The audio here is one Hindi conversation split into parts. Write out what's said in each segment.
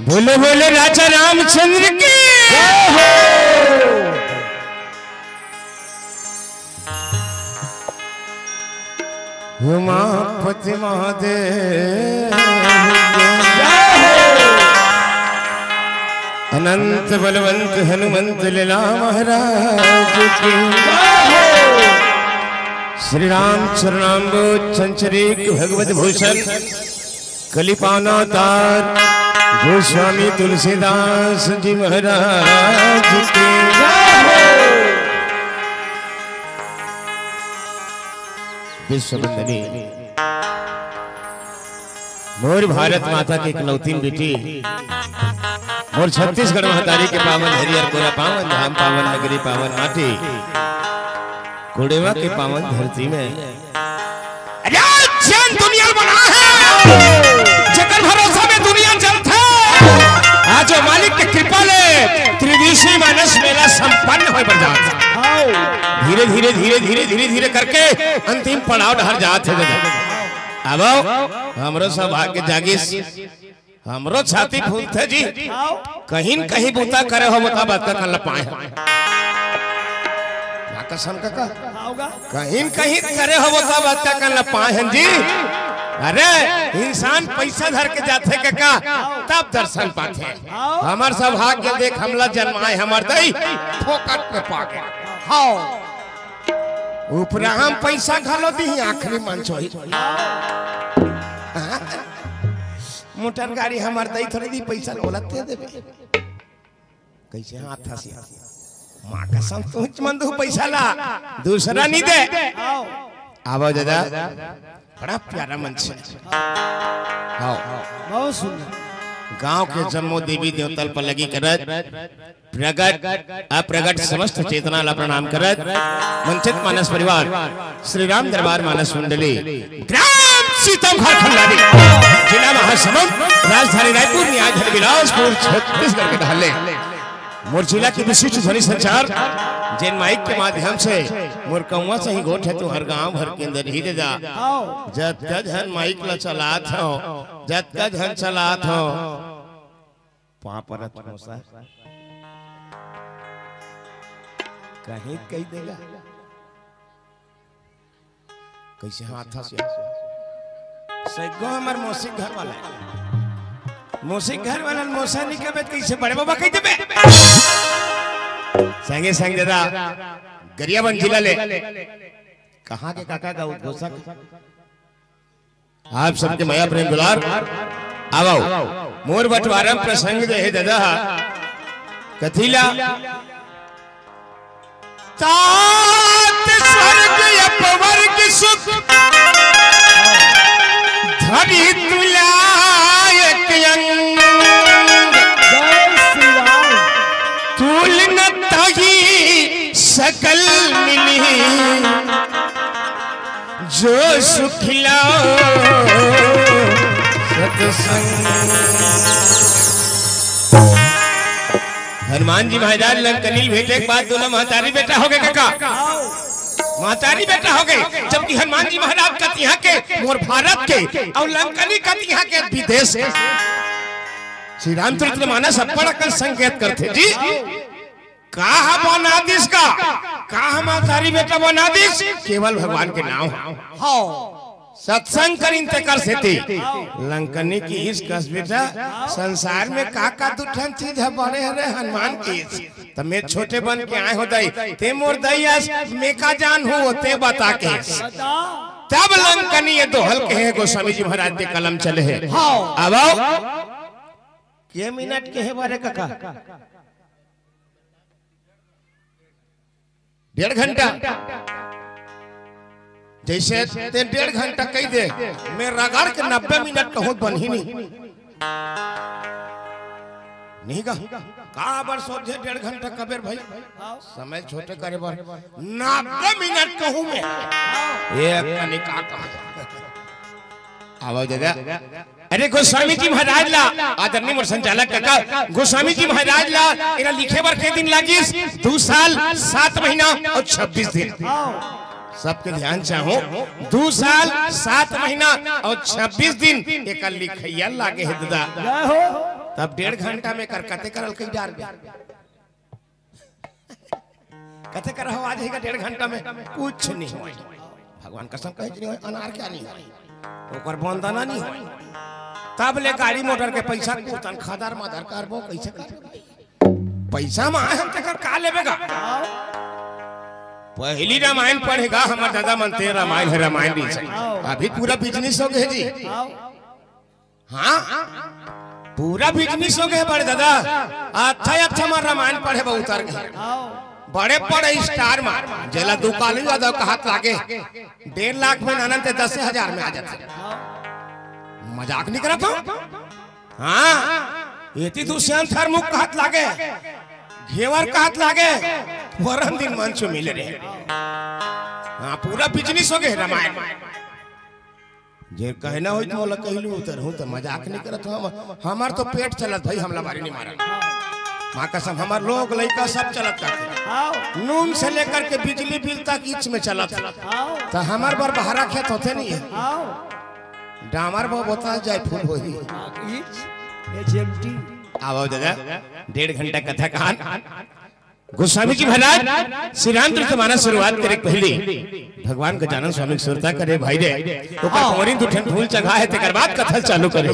बोले बोले राजा रामचंद्र की उमापति महादेव अनंत बलवंत हनुमंत लीला महाराज की श्री राम चरणाम्बोज चंचरीक भगवत भूषण कलिपावनावतार गोस्वामी तुलसीदास जी महाराज की विश्ववंदनी मोर भारत माता की इकलौती बेटी मोर छत्तीसगढ़ महतारी के पावन हरियर कोरा पावन धाम पावन नगरी पावन माटी कोडेवा के पावन धरती में दुनिया बना है जगत भरोसा में दुनिया चलता आज मालिक के कृपा ले त्रिदिशी मानस मेला संपन्न हो बढ़ जाता धीरे धीरे धीरे धीरे धीरे धीरे करके अंतिम पड़ाव ढहर जाते अब हमरो सौभाग्य जागिस हमरो छाती फूलते जी कहीं कहीं बूता करे हो बता बात कर पाए कसम का कहीं कहीं करे हो बता बात कर पाए जी। अरे इंसान पैसा धर के जाते का तब दर्शन पाते हमार सौभाग्य देख हमला जन्माए हमार दई फोकट पे पाके हां ऊपरा हम पैसा घालो दी आखिरी मंच होई मोटर गाड़ी हमार दई थोड़ी दी पैसा बोलते देबे कैसे हाथ हसी मां कसम तुझ मन दो पैसा ला दूसरा नहीं दे आवो दादा बड़ा प्यारा मंच है बहुत सुंदर गांव के जम्मो देवी देवतल पर लगी करत प्रगट अप्रगट समस्त चेतना ला प्रणाम करत वंचित मानस परिवार श्री राम दरबार मानस मंडली ग्राम सीतम घर खंडारी जिला महासमुंद राजधानी रायपुर न्याय बिलासपुर छत्तीसगढ़ के ढाले मोर जिला की विशिष्ट ध्वनि संचार जिन माइक के माध्यम से मोर कौवा से ही गोठ है तू हर गांव भर के अंदर ही दे जा जत का धन माइक ला चलात हो जत का धन चलात हो पापरत मोसा कहीं कह देगा कैसे हाथ से सैगो हमर मौसी घर वाला मौसी घर वाला मौसा नहीं कबे कैसे बड़े बाबा कह देबे संगे संग दादा गरियाबंद जिला ले कहां के काका का उद्घोषक आप सबके माया प्रेम दुलार आवो मोर बटवारा प्रसंग दे है दादा कथीला तात स्वर्ग अपवर्ग सुख धरि तुलायक अंग तुल न तही सकल मिली जो सुखिला सत्संग। हनुमान जी महाराज लंकनील भेटे के बाद दोनों महतारी बेटा हो गए काका महतारी बेटा हो गए जबकि हनुमान जी महाराज कतिहा के मोर भारत के और लंकनी कतिहा के विदेश श्री रामचरित्र मानस अपना कल संकेत करते जी कहा बनादिस का महतारी बेटा बनादिस केवल भगवान के नाम हो सत्संग करीन कर सेती लंकनी की इस कस बेटा संसार में का दुठन चीज है बड़े हरे हनुमान की तो मैं छोटे बन के आए हो दई ते मोर दईस मैं का जान हो ते बता के तब लंकनी ये दोहल के है गोस्वामी जी महाराज के कलम चले है अब आओ के मिनट के है बारे काका 1.5 घंटा जैसे ते 1.5 घंटा कह दे मैं रगड़ के 90 मिनट कहूं बन ही नहीं का बर सोचे 1.5 घंटा कबेर भाई समय छोटे करे बर 90 मिनट कहूं मैं ये कनिका आवाज जगह अरे गोस्वामी जी महाराज ला आदरणीय मोर संचालक काका गोस्वामी जी महाराज ला इना लिखे बर के दिन लागिस 2 साल 7 महीना और 26 दिन सबके ध्यान चाहो 2 साल 7 महीना और 26 दिन एक लिखैया लागे है दादा तब 1.5 घंटा में कर कते करल कई डार कते कर हो आज है का 1.5 घंटा में कुछ नहीं हो भगवान कसम कहे नहीं हो अनार क्या नहीं हो ओकर बंदना नहीं हो तब ले गाड़ी मोटर के पैसा तनखादार मादर करबो कैसे पैसा में हम तक का लेबेगा पहली रामायण पढ़ेगा हमारे दादा मनते रामायण है रामायण नहीं अभी पूरा बिजनेस हो गए जी हाँ पूरा बिजनेस हो गए बड़े दादा अच्छा हमारा रामायण पढ़े बहुत उतर गए बड़े बड़े स्टार मार जेला दुकाली यादव का हाथ लागे 1.5 लाख में अनंत 10,000 में आ जाते मजाक नहीं करा था हाँ ये तू श्याम थर मुख का हाथ लागे घेवर का हाथ लागे वरन दिन मंच मिले रहे हाँ पूरा बिजनेस हो गए रामायण जे कहना हो तो लग कहलू उतर हूं तो मजाक नहीं करत हम हमार तो पेट चलत भाई हमला बारी नहीं मारा मां कसम हमार लोग लइका सब चलत का नून से लेकर के बिजली बिल तक ईच में चलत तो हमार बार बहारा खेत होते नहीं है डामर वो बता जाए फूल होई आओ दादा 1.5 घंटा कथा कहान गोस्वामी जी महाराज श्री रामचंद्र माना शुरुआत करे पहले भगवान का जानन स्वामी सुरता करे भाई रे ओकर कोरी दुठन फूल चढ़ा है तेकर बाद कथा चालू करे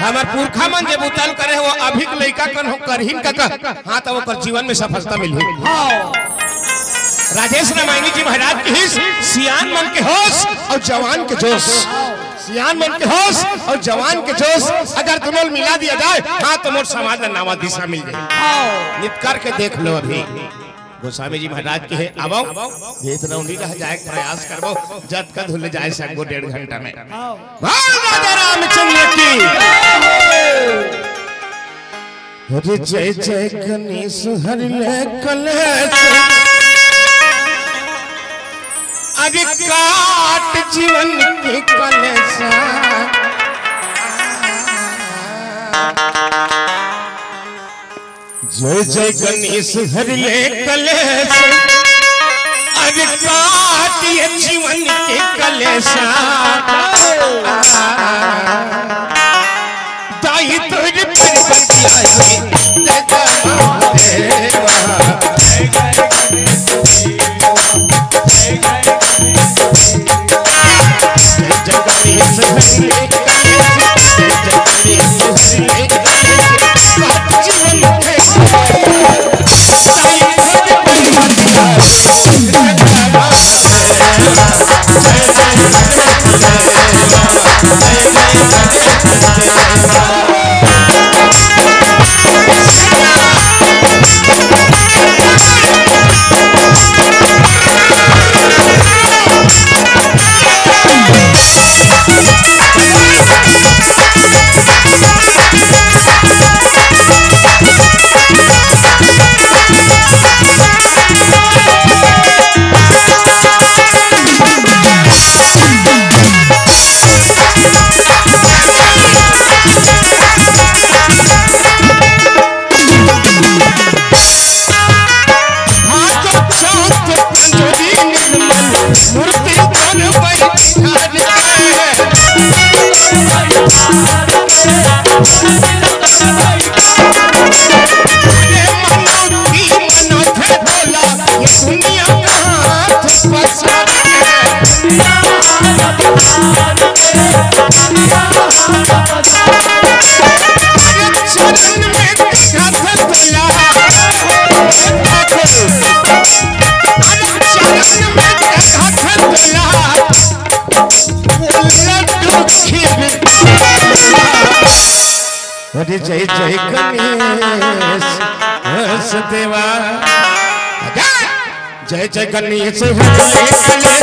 हमर पुरखा मन जे बुतल करे वो अभिक लइका कन हो करहिन का हां तो ओकर जीवन में सफलता मिली राजेश रामायणी जी महाराज की सियान मन के होश और जवान के जोश सियान मन के होश और जवान के जोश अगर दोनों मिला दिया जाए हाँ तो मोर समाज में नवा दिशा मिल जाए नित करके देख लो अभी गोस्वामी जी महाराज के है अब भेद रौंडी रह जाए प्रयास करबो जत कद हुल जाए सको 1.5 घंटा में राजा रामचंद्र की हरि जय जय गणेश हरि ले कलेश अरे काट जीवन की कलेसा जय जय गणेश हरि ले कलेश अरे काट ये जीवन की कलेसा दाई तुझ पर हरि जय जय गणेश देवा जय जय गणेश हरि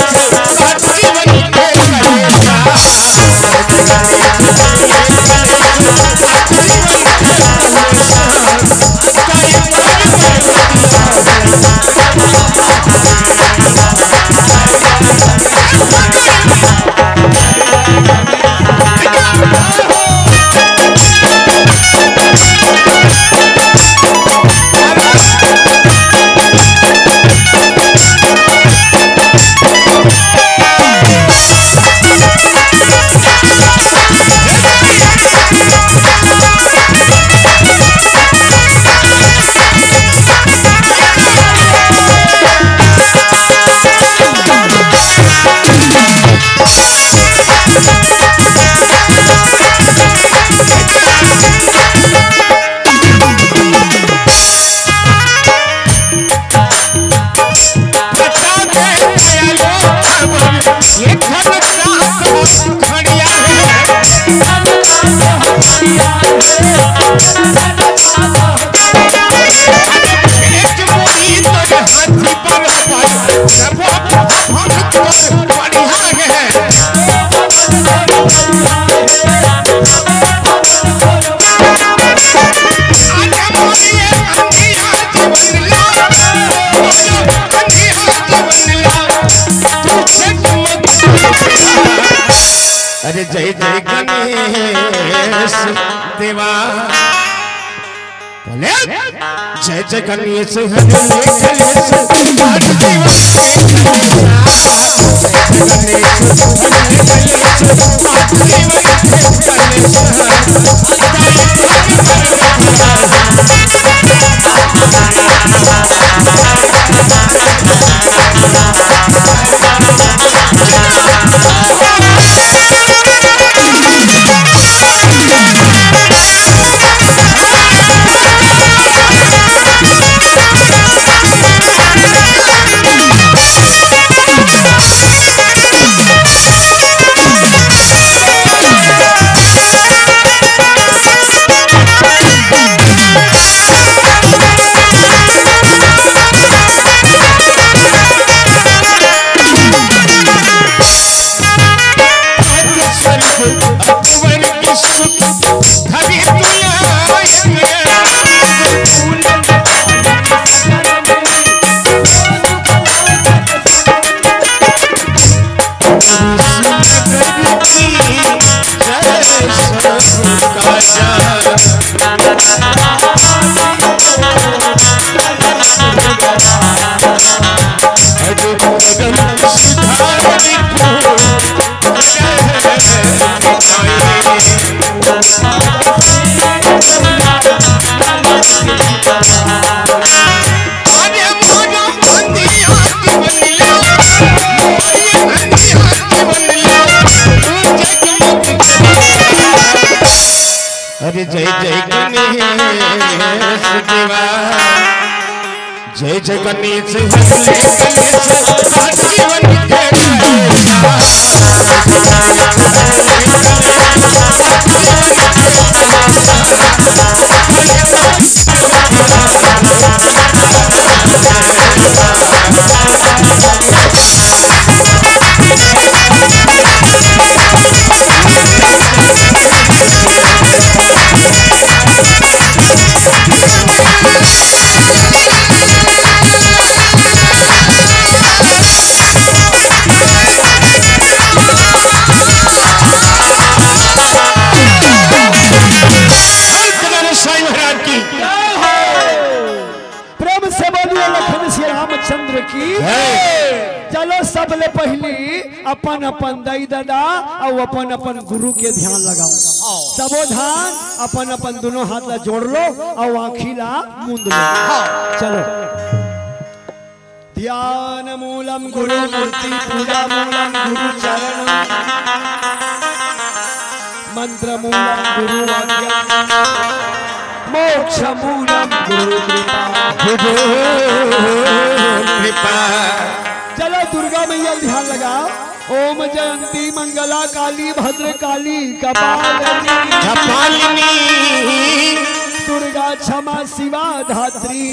अरे जय जय गणेश देवा बोले जय जय गणेश अरे जय जय गणेश देवा जय जय गणेश चलो सबले पहली अपन अपन दाई दादा और अपन अपन गुरु के ध्यान लगाओ। सबो ध्यान अपन अपन दोनों हाथ ला जोड़ लो और आँखी ला मूंद लो। चलो ध्यान मूलम गुरु मूर्ति पूजा मूलम गुरु चरण मंत्र मूलम गुरु आज्ञा मोक्ष मूलम गुरु कृपा। चलो दुर्गा मैया ध्यान लगाओ। ओम जयंती मंगला काली भद्र काली कपालिनी दुर्गा क्षमा शिवा धात्री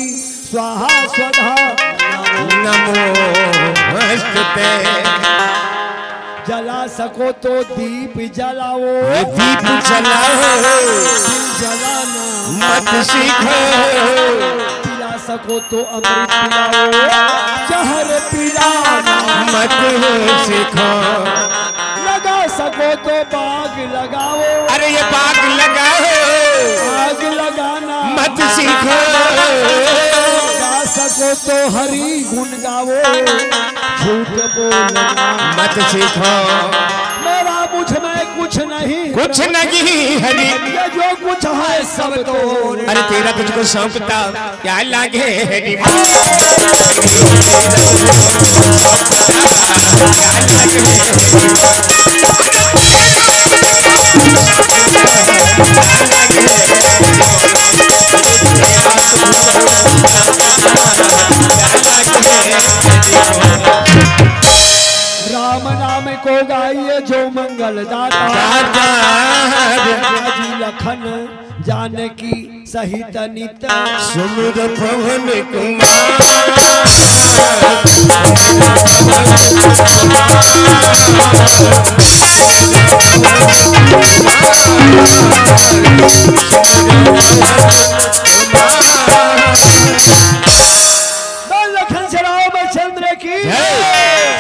स्वाहा स्वधा नमोस्तुते। जला सको तो दीप जलाओ दीप जलाओ दिल जलाना मत सीखो। पिला सको तो अमृत पिलाओ जहर पिलाना मत सीखो। लगा सको तो बाग लगाओ। अरे ये बाग लगाओ आग लगाना मत सीखो। गा सको तो हरि गुण गाओ झूठ बोलना मत सीखो। मेरा मुझ में कुछ नहीं हरि ये जो कुछ है सब तो। अरे तेरा तुझको सौंपता क्या लागे हरि। राम नाम को गाइए जो मंगल दाता लखन जानकी सहित नित सुमिर पवन कुमार लखन से रामचंद्र की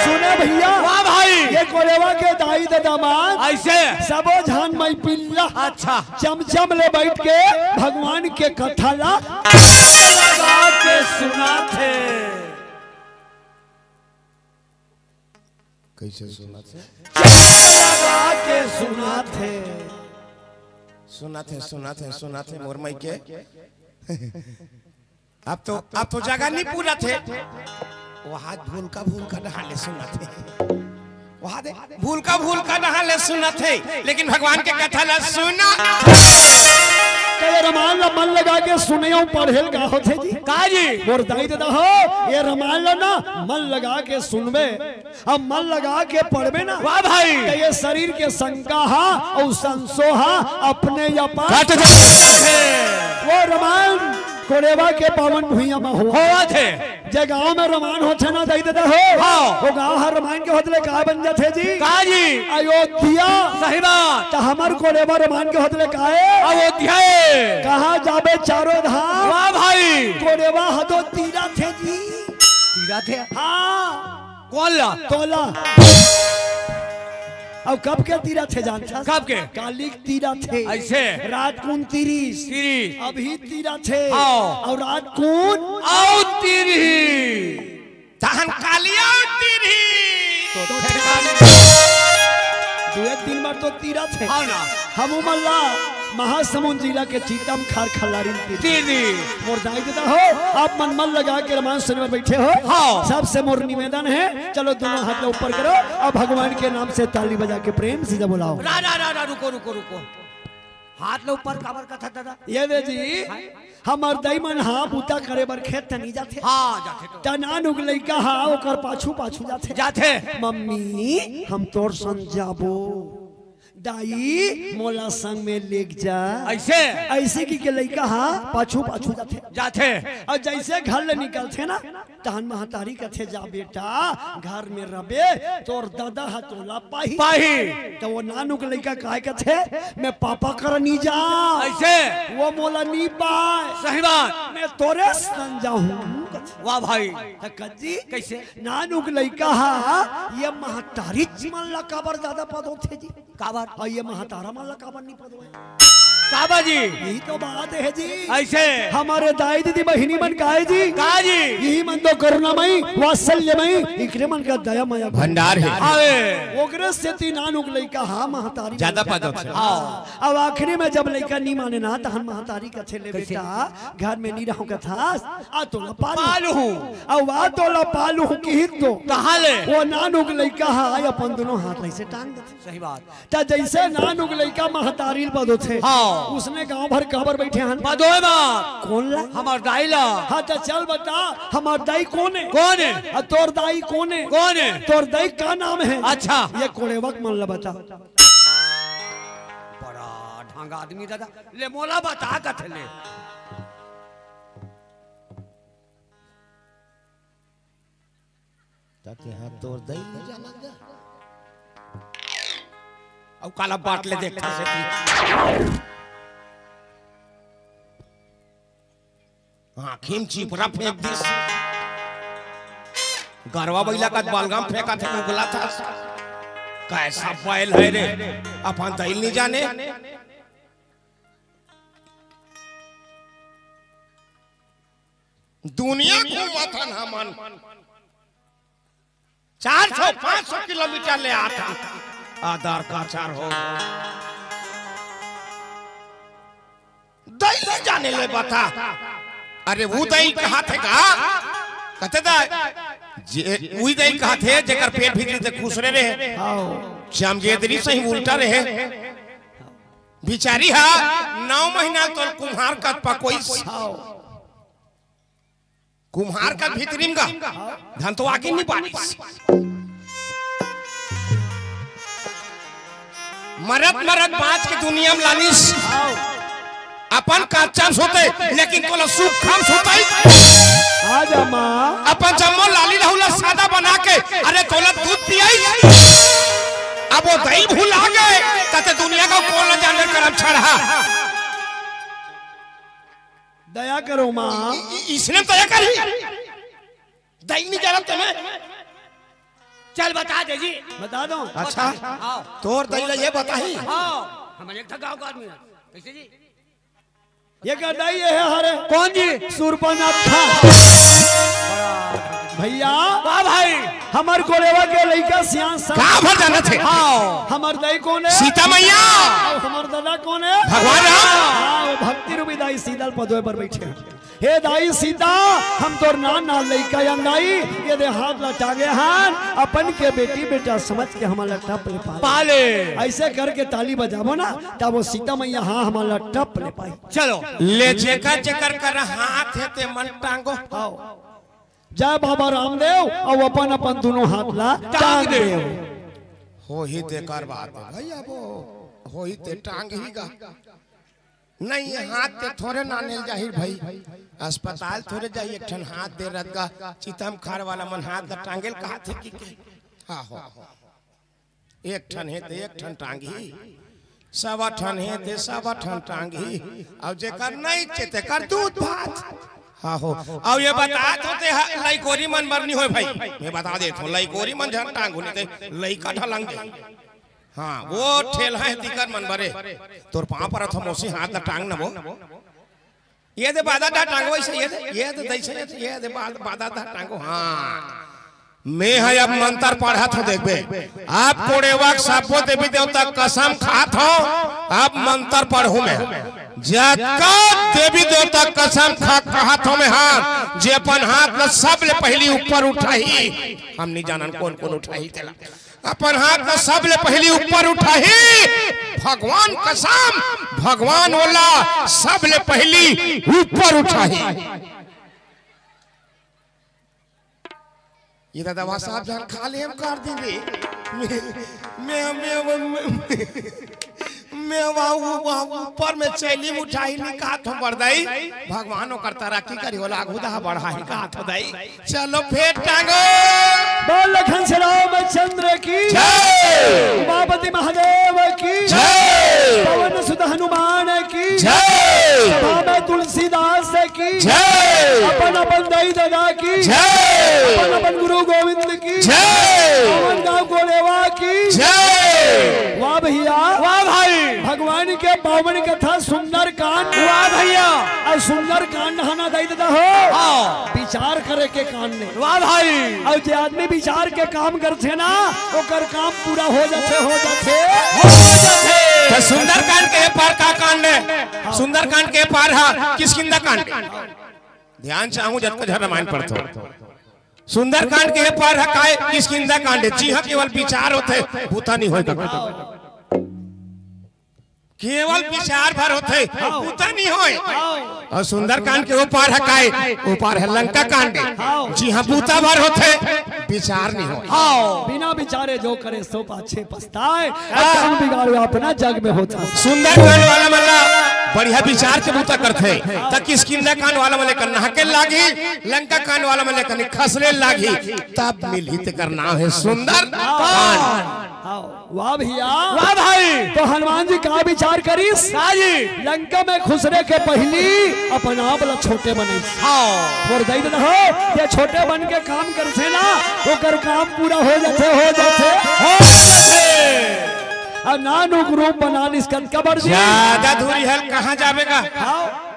सुने भैया। वाह भाई, ये कोरेवा के दाई दामाद ऐसे सबो झान मई पिल्ला अच्छा चमचम ले बैठ के भगवान के कथा ला लगा के सुना थे। कैसे सुना थे? लगा के सुना थे मोरमई के। अब तो जगह नहीं पूरा थे। वहां भूल का नहाले सुना थे, वहां दे भूल का नहाले सुना थे, लेकिन भगवान के कथा ला सुना ये रमान ला मन लगा के सुनियो पढ़ेल का होथे जी काजी मोर दाई दादा हो। ये रमान ला ना मन लगा के सुनबे, हम मन लगा के पढ़बे ना। वाह भाई, तो ये शरीर के शंका हा और संसोहा अपने या कट जाते वो रमान कोरेवा के पावन भुइया में हुआ थे। जे गांव में रमान होथे ना दाई दादा हो, वो गांव हर रमान के होतले का बन जाथे जी काजी अयोध्या। सही बात, तो हमर कोरेवा रमान के होतले काहे अयोध्या कहाँ जाबे चारों धाम। वाह भाई, कोरेवा हदो तीरा थे जी, तीरा थे। हाँ कौन ला तोला। अब कब के तीरा थे जानता? कब के? काली तीरा थे ऐसे रात कौन 30 अभी तीरा थे और रात कौन आओ तीरी तहन कालिया तीरी तो दो तीन बार तो तीरा थे। आओ ना हम मल्ला महासमुंद जिला के चीतम खार खल्लारी तीरी मोर दाई देता हो। आप मन लगा के रमान सुन में बैठे हो। हाँ। सबसे मोर निवेदन है, चलो दोनों हाथ ऊपर करो और भगवान के नाम से ताली बजा के प्रेम से जब बुलाओ। रा रुको हाथ लो ऊपर काबर कथा दादा। ये दे जी हमार दाई मन हाँ बूता करे बर खेत नहीं जाते। हाँ जाते तो तना नुग लइका हाँ ओकर पाछू जाते। मम्मी हम तोर संग जाबो, दाई मोला संग में लेक जा। ऐसे की के लइका हाँ पाछू जाते। और जैसे घर ले निकलते ना तहन महतारी कथे जा बेटा घर में रबे तोर दादा हा तोला पाही। तो वो नानू के लइका काहे कथे मैं पापा कर नी जा ऐसे वो मोला नी पाए। सही बात, मैं तोरे संग जाऊं। वाह भाई, कज्जी कैसे नानू के लइका हा ये महतारी मन ला काबर ज्यादा पद होथे जी काबर और ये महतारा मन ला काबर नहीं पद होए काबा जी। यही तो बात है जी। ऐसे हमारे दाई दीदी बहिनी मन काहे जी काजी यही मन तो करुणामयी वात्सल्यमयी इकरे मन का दयामय भंडार है। आवे ओकरे से ती नानुक लइका हा महतारी ज्यादा पद होथे। अब आखिरी में जब लइका नहीं माने ना तहन महतारी कथे ले बेटा घर में नहीं रहूं कथा आ तोला पालू अब आ तोला पालू की हित तो कहां ले वो नानुक लइका हा अपन दोनों हाथ ऐसे टांग देते। सही बात, ता जैसे नानुक लइका महतारी पद होथे उसने गांव भर काबर बैठे हन पदोए मा कौन ला हमार दाई ला। हाँ तो चल बता हमार दाई कौन है और तोर दाई कौन है तोर दाई का नाम है। अच्छा ये कोड़े वक्त मन ला बता। बड़ा ढंग आदमी दादा ले मोला बता कथे ले ताकि हां तोर दई न जाना जा औ काला बाट ले देखा से आँखीम चिपरा फेंक दिस गरवा बैला का बालगाम फेंका थे उगला था। कैसा बैल है रे अपन दैल नहीं जाने। दुनिया को माथा ना मन 400-500 किलोमीटर ले आता आधार का चार हो दैल नहीं जाने ले बता। अरे वो दई कहा थे का कहते दा वही दई कहा थे जेकर पेट भीतर से खुसरे रहे श्यामजेदरी सही उल्टा रहे बिचारी हा 9 महीना तो कुम्हार का पकोई कुम्हार का भीतरीम का धन तो आगे नहीं पानी मरद बाज की दुनिया में लानिस अपन कच्चा सोते लेकिन तोला सूप खाम सोताई आजा माँ अपन जम्मो लाली रहुला सादा बना के अरे तोला दूध पियाई अब वो दही भूला गए तते दुनिया का कौन न जाने करम छड़ा दया करो माँ इसने दया करी दही नहीं जाना तुम्हें चल बता दे जी बता दो अच्छा तोर दही ये बताही हम एक था गांव का आदमी है कैसे जी ये गदाई है हरे कौन जी सुरपनखा भैया वाह भाई हमार कोलेवा के लड़का सियान सा कहां भर जाना थे हमार दाई कौन है सीता मैया हमार दादा कौन है भगवान राम हाँ भक्ति रूपी दाई सीता पदवे पर बैठे हे दाई सीता हम तो ना लड़का या दाई ये दे हाथ लटा गए हां अपन के बेटी बेटा समझ के हमारा टप ले पाले ऐसे करके ताली बजाबो ना तब वो सीता मैया हाँ हमारा टप ले पाई चलो ले जेकर कर हाथ है ते मन टांगो जय बाबा रामदेव और अपन अपन दोनों हाथ ला टांग दे हो ही ते कर बात है भैया वो हो ही ते टांग ही गा नहीं हाथ ते थोड़े नानेल जाहिर भाई अस्पताल थोड़े जाई एक ठन हाथ दे रत का चितम खार वाला मन हाथ दा टांगेल कहा थे कि हां हो एक ठन है ते एक ठन टांगी सवा ठन है ते सवा ठन टांगी अब जे कर नहीं चेते कर दूध भात हाँ हो अब ये बता तो लईकोरी मन मरनी हो भाई मैं बता दे तो लईकोरी मन झन टांग होने ते लईका ढलंग दे हाँ वो ठेला है तिकर मन भरे तोर पांव पर थो मोसी हाथ ना टांग ना वो ये दे बादा दा टांग वैसे ये दे दैसे ये दे बादा दा टांगो हाँ मैं है अब मंत्र पढ़ा था देखबे आप कोड़ेवाक सापो देवी देवता कसम खात हो आप मंत्र पढ़ू मैं जका देवी देवता कसम खा कहत हो में हाथ जे अपन हाथ न सब ले पहली ऊपर उठाई हम नहीं जानन कौन कौन उठाई तेला अपन हाथ न सब ले पहली ऊपर उठाई भगवान कसम भगवान वाला सब ले पहली ऊपर उठाई ये दवा साहब जान खा ले हम कर देंगे मैं ऊपर में चैली उठाई नहीं कहा तो बरदाई भगवानों करता रखी करी वाला गुदा बढ़ा ही कहा तो दाई चलो फेर टांगो बोल लखन से रामचंद्र की जय उमापति महादेव की जय पवन सुत हनुमान की जय सभा तुलसीदास की जय अपन अपन दाई दादा की जय अपन अपन गुरु गोविंद की जय पवन गांव गोलेवा की जय वाह भैया वाह भाई भगवान के पावन कथा सुंदर कांड हुआ भैया और सुंदर कांड हना दाई दादा हो विचार करे के कांड ने वाह भाई और जे आदमी विचार के काम करथे ना ओकर काम पूरा हो जाते तो सुंदर कांड के पार का कांड है सुंदर कांड के पार है किसकिंदा कांड ध्यान चाहूं जब तक रामायण पढ़तो सुंदर कांड के पार है काय किसकिंदा कांड जी हां केवल विचार होते भूता नहीं होएगा केवल विचार भर होते भूता नहीं होए और सुंदर कांड के ऊपर है काय ऊपर है लंका कांड जी हां भूता भर होते विचार नहीं हो बिना विचारे जो करे सो पाछे पछताए काम बिगाड़ो अपना जग में होता सुंदर कांड वाला मल्ला बढ़िया विचार के बूता करते तक किसकिंदा कांड वाला मले करना हके लागी लंका कांड वाला मले करनी खसले लागी तब मिलित करना है सुंदर कांड वाह भैया वाह भाई तो हनुमान जी का विचार करी लंका में घुसने के पहली अपन आप छोटे बने और दई दे हो ये छोटे बन के काम करते ना ओकर काम पूरा हो जाते अब नानु ग्रुप बना निस्कंद कबर ज्यादा दूरी है कहाँ जावेगा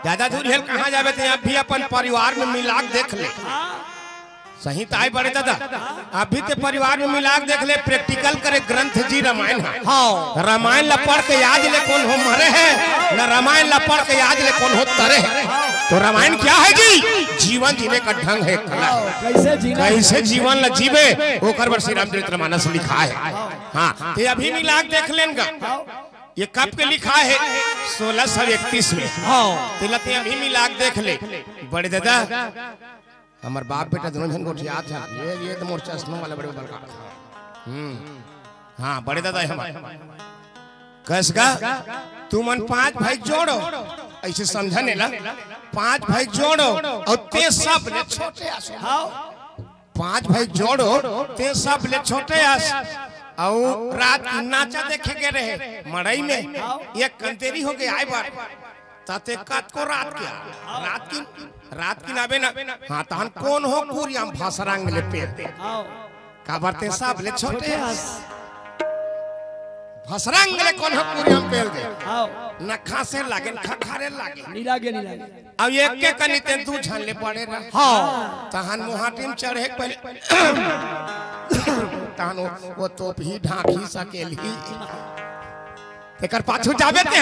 ज्यादा दूरी है कहाँ जावे थे आप भी अपन परिवार में मिलाक देख ले सही ताई बड़े दादा अभी ते परिवार में मिलाक देख ले प्रैक्टिकल करे ग्रंथ जी रामायण है रामायण ला पढ़ के याद ले कौन हो मरे है न रामायण ला पढ़ के याद ले कौन हो तरे है तो रामायण क्या है जी जीवन जीने का ढंग है कला कैसे जीवन ला जीवे वो कर श्री रामचरितमानस लिखा है हाँ ते अभी मिलाक देख लेंगे ये कब के लिखा है 1631 में तिलते अभी मिलाक देख ले बड़े दादा हमार बाप बेटा दोनों जन को याद था ये तो मोर चश्मा वाला बड़े बड़का हाँ बड़े दादा है हमारे कसगा तुम 5 भाई जोड़ो ऐसे समझने ला 5 भाई जोड़ो और ते सब ले छोटे आस। हाँ 5 भाई जोड़ो ते सब ले छोटे आस और रात की नाचा देखे के रहे मड़ई में एक कंतेरी हो गई आए बार ताते कात को रात की नाबे ना हाँ तहन कौन हो कुरियम भासरांग ले पेते का बरते सब ले छोटे आस भासरांग ले कौन हो कुरियम पेल दे न खासे लागे न खखारे लागे नहीं लागे नहीं लागे अब एक के कनी ते दू छन ले पड़े ना हाँ तहन मुहाटिम चढ़े पहले तहन वो तो भी ढाकी सकेली तेकर पाछू जाबे ते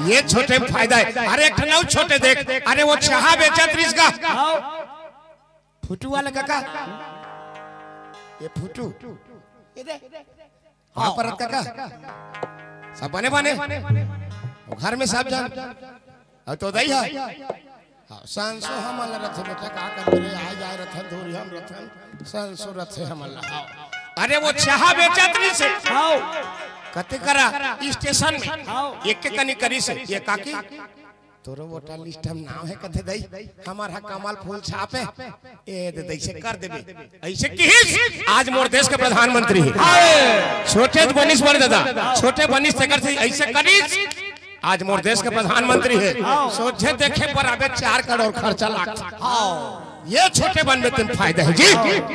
ये छोटे में फायदा है। अरे एक नौ छोटे देख अरे वो चाहा बेचत रिस का फुटू वाला काका ये फुटू ये दे हाँ परत काका सब बने बने घर में सब जान अब तो दई है हाँ सांसो हमला रथ बेटा का कर रे आ जाए रथन धोरी हम रथन सांसो रथ हमला अरे वो चाहा बेचत रिस हाँ कते करा स्टेशन में एक के कनी करी से ये काकी तोरो वोटा लिस्ट हम नाम है कथे दई हमारा कमाल फूल छापे ए दे दई से कर देबे ऐसे की आज मोर देश के प्रधानमंत्री है छोटे बनिस बन दादा छोटे बनिस से कर से ऐसे करी आज मोर देश के प्रधानमंत्री है सोचे देखे पर अबे 4 करोड़ खर्चा लाग ये छोटे बन में तुम फायदा है जी।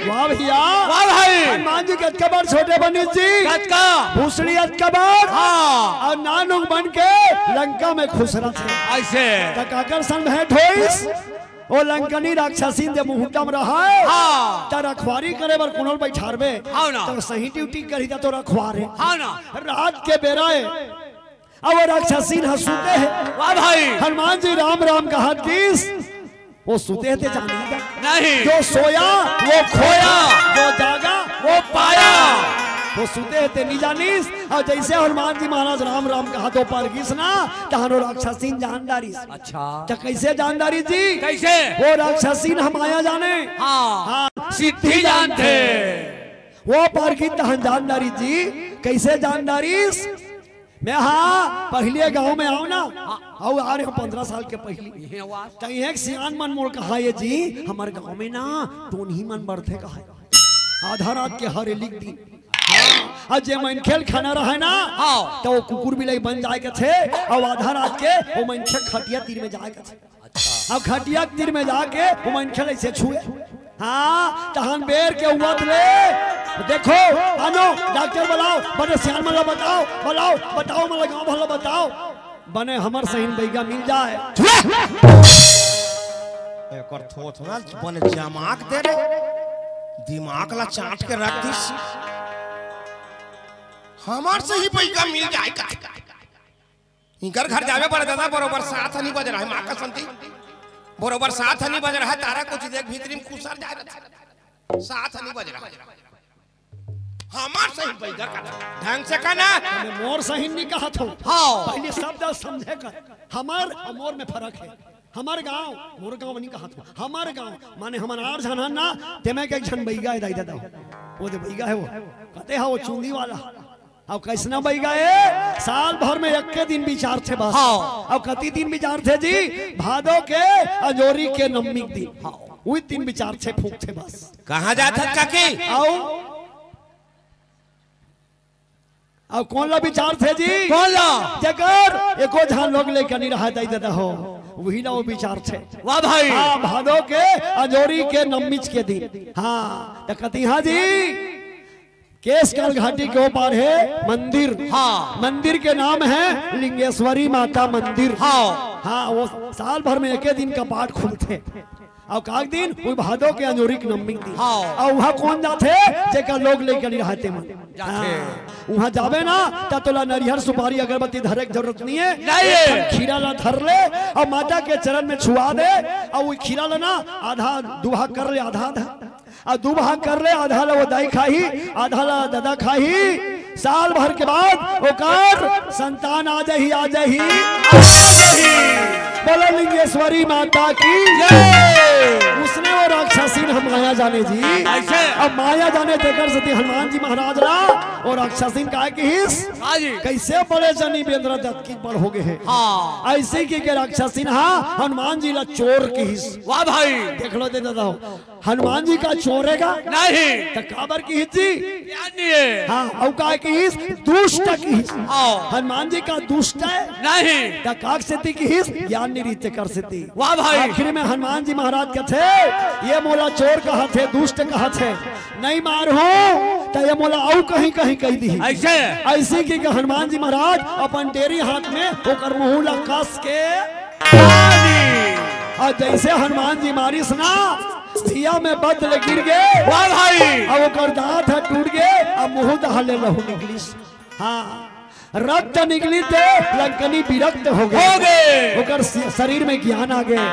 वाह भैया वाह भाई हनुमान जी कबर छोटे बनिस जी कतका भूसड़ी कबर हाँ और नानुक बन के लंका में खुश रहे ऐसे तकाकर सन भेंट होइस ओ लंकनी राक्षसीन दे मुहुटा में रहा है हाँ त रखवारी करे बर कुनल बैठारबे हाँ ना तो सही ड्यूटी करी त तो रखवारे हाँ ना रात के बेरा है अब राक्षसीन हंसते हैं वाह भाई हनुमान जी राम राम कहा किस वो सोते थे जानी नहीं जो सोया वो खोया जो जागा वो पाया वो सोते थे नहीं जानिस और जैसे हनुमान जी महाराज राम राम कहा तो पर किसना तहनो राक्षसीन जानदारी अच्छा तो कैसे जानदारी जी कैसे वो राक्षसीन हम आया जाने हाँ सिद्धि जानते वो पर की तहन जानदारी जी कैसे जानदारी मैं हाँ पहले गांव में आओ ना आओ आ रहे 15 साल के पहले कहीं एक सियान मन मोड़ कहा ये जी हमारे गांव में ना तो नहीं मन बढ़ते कहा आधा रात के हरे लिख दी आज जे मन खेल खाना रहे ना तो वो कुकुर बिलाई बन जाए के थे और आधा रात के वो मन खेल खटिया तीर में जाए के थे अब खटिया तीर में जाके वो मन खेल ऐसे छुए हाँ तहन बेर के उमत ले देखो आनो डॉक्टर बुलाओ बने सियान मला बताओ मला गांव भला बताओ बने हमर सहीन बैगा मिल जाए एक और थोथ ना बने जमाक दे रे दिमाग ला चाट के रख दिस हमार सही बैगा मिल जाए का इनकर घर जावे पड़े दादा बरोबर 7 नहीं बज रहा है मां का संती बरोबर 7 नहीं बज रहा है तारा कुछ देख भीतरी में खुसर जाए रहा 7 नहीं बज रहा हमार सही बैगा का ढंग से कहना मोर सही नहीं कहा था हाँ पहले शब्द समझे कर हमार अमोर में फर्क है हमार गांव मोर गांव नहीं कहा था हमार गांव माने हमार आर जाना ना ते मैं के जन बैगा है दाई दादा वो दे बैगा है वो कहते हैं वो चुंदी वाला अब कैसना बैगा है साल भर में एक के दिन विचार थे बस अब कति दिन विचार थे जी भादो के अजोरी के नवमी दिन वही दिन विचार थे फूक थे बस कहां जाता काकी आओ अब कौन ला विचार थे जी कौन ला जगर एको झान लोग लेकर नहीं रहा दाई दादा हो वही ना वो विचार थे वाह भाई हाँ भादो के अजोरी के नवमीच के दिन हाँ तो कहती हाँ जी केसगढ़ घाटी के ऊपर है मंदिर हाँ मंदिर के नाम है लिंगेश्वरी माता मंदिर हाँ हाँ वो साल भर में एक दिन का पाठ खुलते और काक दिन वो भादो के अंजोरी की नवमी दिन हाँ और वहाँ कौन जाते जेकर लोग लेकर रहते मन वहाँ जावे ना तो तोला नरिहर सुपारी अगरबत्ती धरे की जरूरत नहीं है नहीं खीरा ला धर ले और माता के चरण में छुआ दे और वो खीरा ला ना आधा दुहा कर ले आधा और दो भाग कर ले आधा ला वो दाई खाही आधा ला दादा खाही साल भर के बाद ओकर संतान आ जाही बोलो लिंगेश्वरी माता की जय। उसने वो राक्षसीन हम माया जाने जी ऐसे अब माया जाने देकर सती हनुमान जी महाराज ला और राक्षसीन का कि हिस हाँ जी कैसे बड़े जनी बेंद्र दत्त की बड़ हो गए हैं हाँ ऐसे की के राक्षसीन हाँ हनुमान जी ला चोर की हिस वाह भाई देख लो दे दादा हनुमान जी का चोरेगा नहीं तो काबर की हिस जी ध्यान दिए हाँ और का की हिस दुष्ट की हिस हाँ हनुमान जी का दुष्ट है नहीं तो काक सेती की हिस ज्ञान निरीत कर सेती वाह भाई आखिर में हनुमान जी महाराज के थे ये मोला चोर कहा थे दुष्ट कहा थे नहीं मार हो तो ये मोला औ कहीं कहीं कह दी ऐसे ऐसी की हनुमान जी महाराज अपन डेरी हाथ में होकर मुहूला कस के और जैसे हनुमान जी मारी सुना सिया में बदल गिर गए वाह भाई अब ओकर दांत है टूट गए अब मुंह दहले लहू निकली हाँ रक्त निकली थे लंकनी विरक्त हो गए ओकर शरीर में ज्ञान आ गए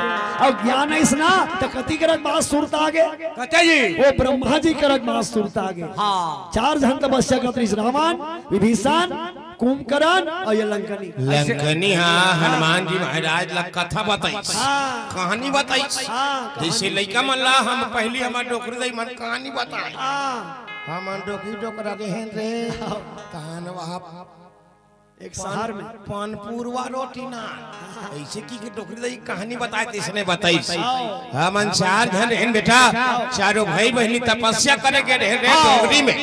और ज्ञान ऐसा तो कति करक बात सुरता आ गए कहते जी वो ब्रह्मा जी करक बात सुरता आ गए हाँ 4 जन तपस्या करते रावण विभीषण कुंभकर्ण और ये लंकनी हाँ हनुमान जी महाराज ला कथा बताई हाँ कहानी बताई हाँ जैसे लइका मन ला हम पहली हमार डोकरी दई मन कहानी बताई हाँ हम डोकरी डोकरा रहे रे कहान वहां एक शहर में पानपुरवा रोटी ना ऐसे की डोकरी दई कहानी बताए इसने बताई हमन 4 जन रहन बेटा चारों भाई बहनी तपस्या करे के रहे डोकरी में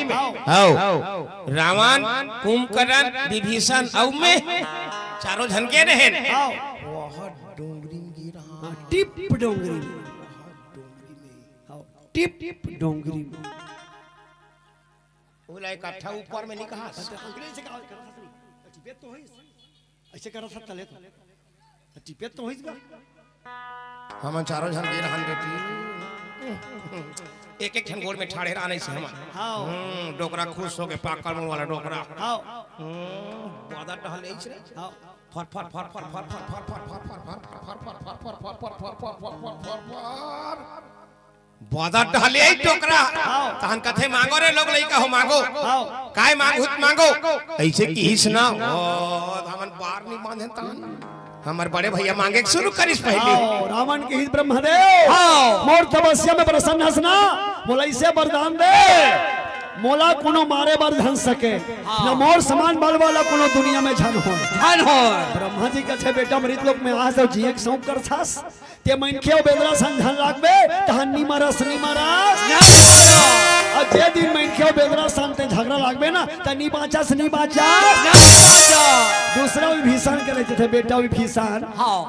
आओ रावण कुंभकर्ण विभीषण औ में चारों जन के रहे वह डोंगरी में गिरा टिप डोंगरी में टिप डोंगरी में बोला इकट्ठा ऊपर में नहीं कहा तो ऐसे करा था तले तो टिपे तो होइस हम चारों जन गे रहन बेटी एक जन गोड़ में ठाड़े रहने से हम हां डोकरा खुश हो के पाकल मुंह वाला डोकरा हां वादा टहल एछ रे हां फर फर फर फर फर फर फर फर फर वादा टहले आई डोकरा तहन कथे मांगो रे लोग लइका हो मांगो काय मांगुत मांगो ऐसे की हिस ना हमन बार नहीं बांधे तहन हमार बड़े भैया मांगे शुरू करिस पहले रावण के हित ब्रह्मदेव मोर तपस्या में प्रसन्न हसना बोला इसे वरदान दे मोला कोनो मारे बर धन सके न मोर समान बल वाला कोनो दुनिया में झन हो ब्रह्मा जी कहे बेटा मृत लोक में आ तो जिए के सौंप कर छास ते मनखे बेदरा संधन लागबे तहन नी मरस और जे दिन मनखे बेदरा संते झगड़ा लागबे ना त नी बाचा दूसरा विभीषण करे थे बेटा विभीषण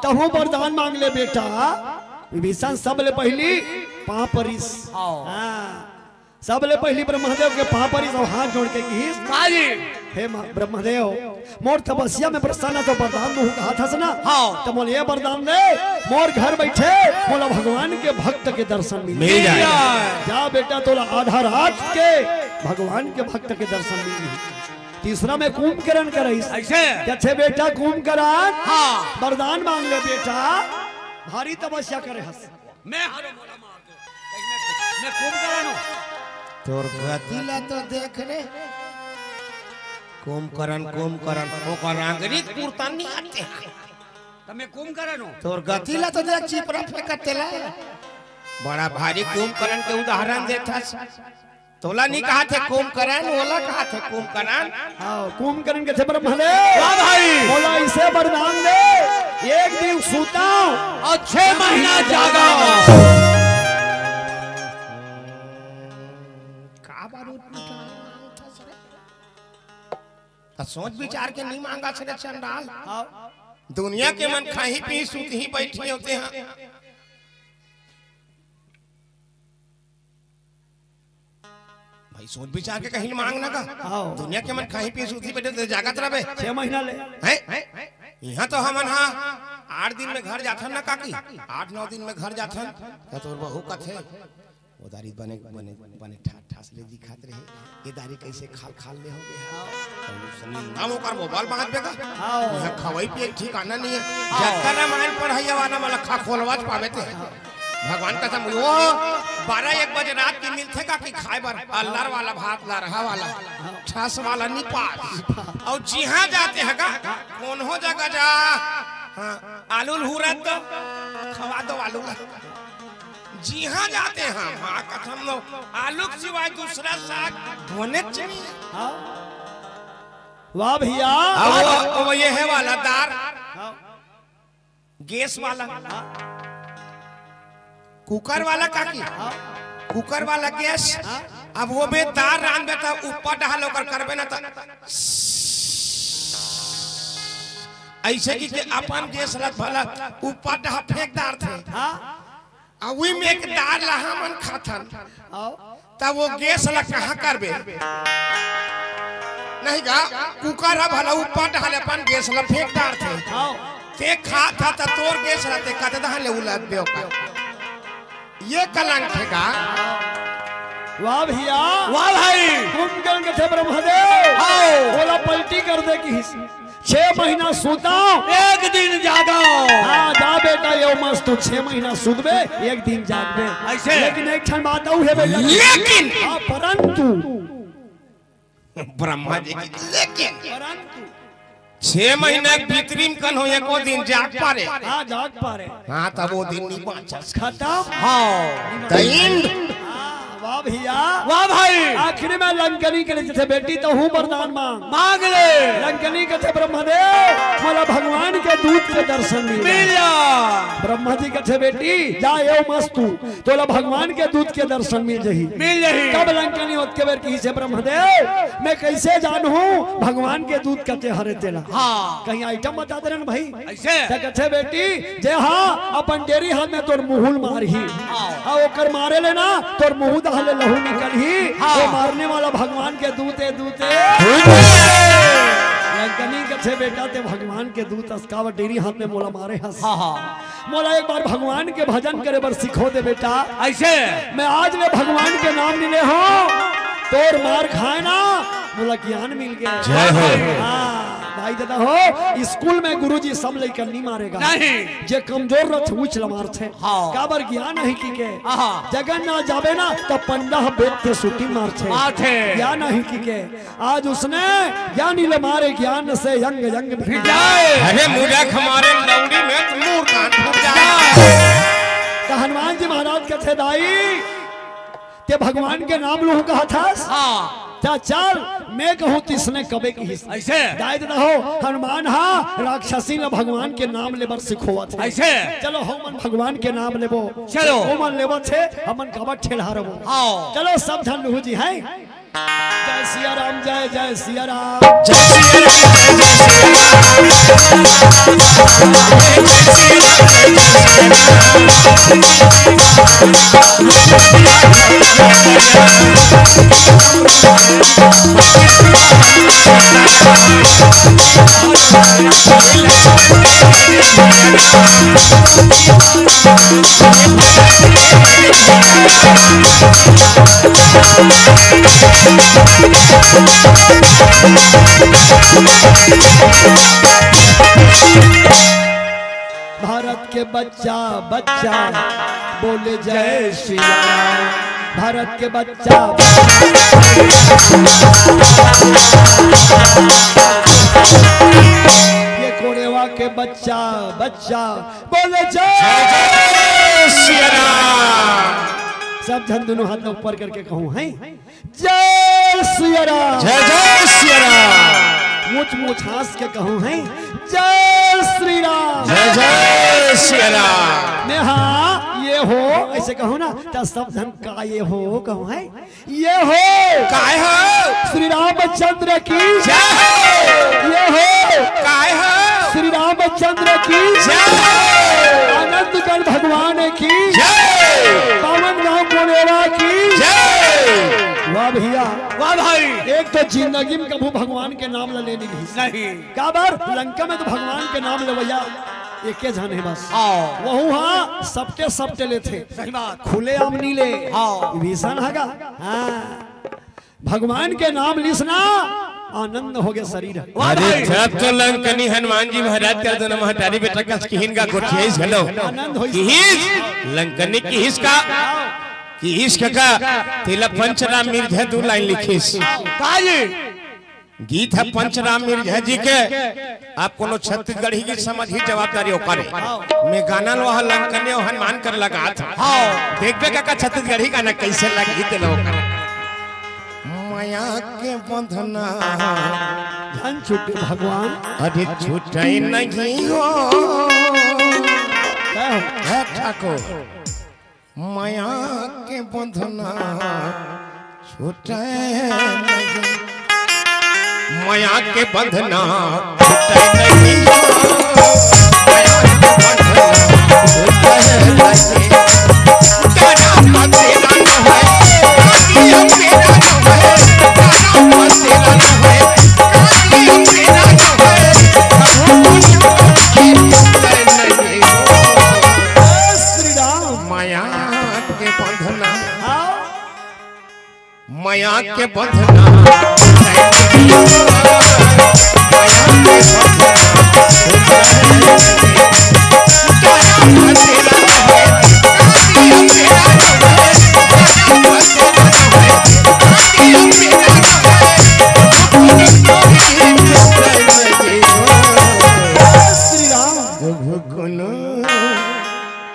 तहु वरदान मांग ले बेटा विभीषण सबले पहली पापरिस हां सबले पहली ब्रह्मदेव के पापरिस और हाथ जोड़ के की हे ब्रह्मदेव मोर तपस्या में प्रसन्न तो वरदान दूं कहा था ना तो मोल ये वरदान दे मोर घर बैठे मोला भगवान के भक्त के दर्शन मिल जाए जा बेटा तोला आधा रात के भगवान के भक्त के दर्शन मिल जाए तीसरा में कुंभकर्ण करइस ऐसे बेटा कुंभकर्ण वरदान मांग ले बेटा भारी तपस्या करे हस मैं कुंभकर्ण तोर गति ला तो देख रे कुंभकर्ण ओकर आंगरी कुर्ता नहीं आते तो मैं कुंभकर्ण हूं तोर गति ला तो देख चिपरा फेंकते ला बड़ा भारी कुंभकर्ण के उदाहरण देता तोला नहीं कहा थे कुंभकर्ण ओला कहा थे कुंभकर्ण हां कुंभकर्ण के थे ब्रह्मदेव वाह भाई बोला इसे वरदान दे एक दिन सूता और 6 महीना जागा सोच विचार के नहीं मांगा छे चंडाल दुनिया के मन खाही पी सूत ही बैठी होते हैं भाई सोच विचार के कहीं मांगना का दुनिया के मन खाही पी सूत ही बैठे तो जागत रहे 6 महीना ले हैं यहाँ तो हमन हाँ 8 दिन में घर जाथन ना काकी 8-9 दिन में घर जाथन तो बहू कथे उदारी बने बने बने ठास ले दिखात रहे ये दारी कैसे खाल ले हो गया नाम ओकर मोबाइल बात बेगा यहां खवाई पे ठिकाना नहीं है जक्कर रामायण पढ़ाइया वाला मला खा खोलवाच पावे थे भगवान कसम वो 12-1 बजे रात की मिलथे का कि खाए बर अल्लाह वाला भात ला रहा वाला ठास वाला नहीं पास और जिहां जाते हैं का कौन हो जगह जा हां आलू हुरत तो खवा दो आलू जी हाँ जाते हैं हाँ कथम लो आलू के सिवाय दूसरा साग होने चाहिए। वाह भैया। अब वो ये है वाला दार गैस वाला कुकर वाला काकी कुकर वाला गैस अब वो बे दार रान बेटा ऊपर डाल होकर करबे ना ऐसे की के अपन गैस लग भला ऊपर डाल फेंकदार थे अब वही में एक दार लहा मन खाथन तब वो गैस लग कहाँ करबे नहीं का कुकर अब भला ऊपर डाल अपन गैस लग फेंकदार थे ते खा था तो तोर गैस रहते कहते दहन ले उलट बेओ ये कलंक है का। वाह भैया वाह भाई। कुंभकर्ण के थे ब्रह्मदेव बोला पलटी कर दे कि 6 महीना सूता एक दिन जागो। हाँ जा बेटा ये मस्त तू 6 महीना सूतबे एक दिन जागबे ऐसे। लेकिन एक क्षण बात आऊ है बेटा लेकिन हाँ परंतु ब्रह्मा जी की लेकिन 6 महीने भीतरीम कन हो एको दिन जाग पारे हाँ जाग पारे हाँ तब वो दिन नहीं बाँचस खत्म। हाँ दइंद वाह भैया वाह भाई। आखिरी में लंकनी के लिए बेटी तो हूँ वरदान मांग ले। लंकनी के थे ब्रह्मदेव बोला भगवान के दूत के दर्शन मिल जा। ब्रह्मा जी के थे बेटी जाए मस्तु तो भगवान के दूत के दर्शन मिल जही कब लंकनी होत के बेर की से ब्रह्मदेव मैं कैसे जानू भगवान के दूत कते हरे तेला हाँ कहीं आइटम बता दे भाई ऐसे कथे बेटी जे हाँ अपन डेरी हाथ में तोर मुहुल मारही और ओकर मारे लेना तोर मुंह दहले लहू निकल ही वो मारने वाला भगवान के दूते दूते लंकनी के छे बेटा ते भगवान के दूत अस्कावट डेरी हाथ में मोला मारे हंस मोला एक बार भगवान के भजन करे बर सिखो दे बेटा ऐसे मैं आज ले भगवान के नाम मिले हो तोर मार खाए ना मोला ज्ञान मिल गया। जय हो। भाई दादा हो स्कूल में गुरुजी सब लेकर नहीं मारेगा नहीं जे कमजोर रथ उच लमार थे काबर ज्ञान नहीं की के जगन ना जावे ना तो 15 बेद के सूटी मार थे ज्ञान नहीं की के आज उसने ज्ञानी ले मारे ज्ञान से यंग यंग भी जाए। अरे मूर्ख हमारे लौड़ी में मूर्ख कान फूट जाए। तो हनुमान जी महाराज के थे दाई ते भगवान के नाम लूँ कहा था चल मैं कहूँ तिसने कबे की ऐसे दायद ना हो हनुमान हाँ राक्षसी ने भगवान के नाम लेबर सिखोवा थे ऐसे चलो हम भगवान के नाम लेबो चलो मन लेबो छे हमन कबट ठेला रबो चलो सब धन लहू जी है जय सिया राम जय जय सिया राम जय भारत के बच्चा बच्चा बोले जय श्री राम भारत के बच्चा ये कोरेवा के बच्चा बच्चा बोले जय श्री राम। सब जन दोनों हाथ ऊपर करके कहूँ है जय श्री राम जय जय श्री राम। मुछ मुछ हंस के कहूँ है जय श्री राम जय जय श्री राम। मैं हाँ ये हो ऐसे कहूँ ना तो सब धन का ये हो कहूँ है ये हो काय हो श्री रामचंद्र की जय हो। ये हो काय हो श्री रामचंद्र की जय। आनंद कर भगवान की जय। पावन गांव कोनेवा की जय। वाह भैया वाह भाई। एक तो जिंदगी में कभी भगवान के नाम ले लेनी नहीं का बार लंका में तो भगवान के नाम ले भैया एक जन है बस वहू हाँ सबके सबके ले थे सही बात खुले आम नीले भीषण हगा हाँ भगवान के नाम लिसना आनंद हो गया शरीर। अरे जब तो लंकनी हनुमान जी महाराज कर देना महतारी बेटा का किहिन का गोठिया हेलो आनंद हो किहिस लंकनी किहिस का किहिस का तिला पंचरा मिर्झा दो लाइन लिखिस काजी गीत है पंचराम मिर्जा जी के। आप कोनो छत्तीसगढ़ी की समझ ही जवाबदारी ओकर मैं गाना लोहा लंकने हनुमान कर लगा था। देखबे का छत्तीसगढ़ी गाना कैसे लगी ते लोग माया के बंधना धन छूटे भगवान अरे छूटे नहीं हो है ठाकुर माया के बंधना छूटे नहीं माया के बंधना छूटे नहीं माया के बंधना छूटे नहीं तेरा मन तेरा न है कालिया मेरा न है तेरा मन तेरा न है कालिया मेरा न है श्री राम माया के बंधना माया के बंधना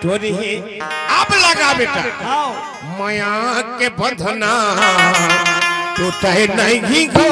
अब लगा बेटा माया के बंधना टूटे नहीं गो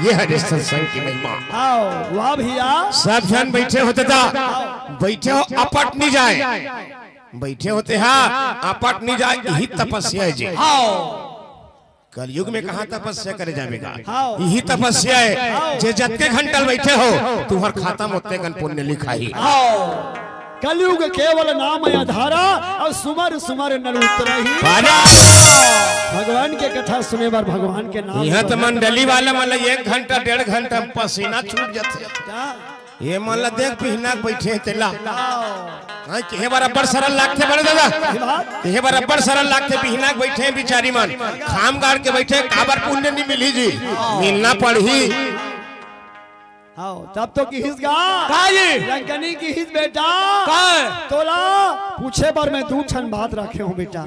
ये हरे सत्संग की महिमा। वाह भैया सब जन बैठे होते था बैठे हो अपट नहीं जाए बैठे होते हैं अपट नहीं जाए यही तपस्या है जी। कलयुग में कहाँ तपस्या करे जाएगा यही तपस्या है जे जतके घंटल बैठे हो तुम्हार खाता में उतने गण पुण्य लिखा ही। कलयुग केवल नाम आधारा और सुमर सुमर नर उतरही। भगवान के कथा सुने बार भगवान के नाम यह तो मंडली वाला मतलब 1 घंटा 1.5 घंटा पसीना छूट जाते ये मान देख पिहना बैठे तेला के बराबर सरल लागते बड़े दादा ये बराबर सरल लागते पिहना बैठे बिचारी मन खाम गाड़ के बैठे काबर पुण्य नहीं मिली जी मिलना पड़ी। तब तो किहिस गा लंकनी किहिस बेटा तोला पूछे बार मैं 2 क्षण बात रखे हूँ बेटा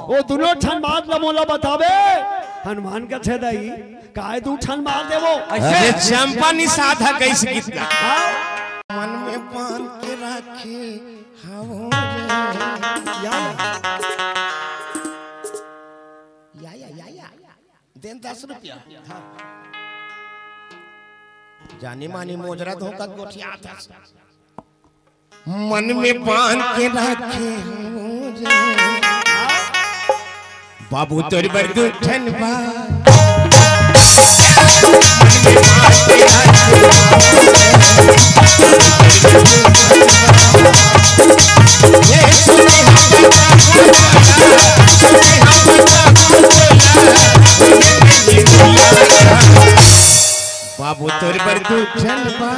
वो दोनों क्षण बात मोला बतावे हनुमान का छे दई काय 2 क्षण बात देवो अरे चंपा नि साधा कैसे गीत गा मन में पान के रखे हाओ या देन 10 रुपया जानी मानी मोजरा धोखा गोठिया था मन में पान के रखे बाबू तोरी बर दुठन बा बाबू तोरी बर दुठन बा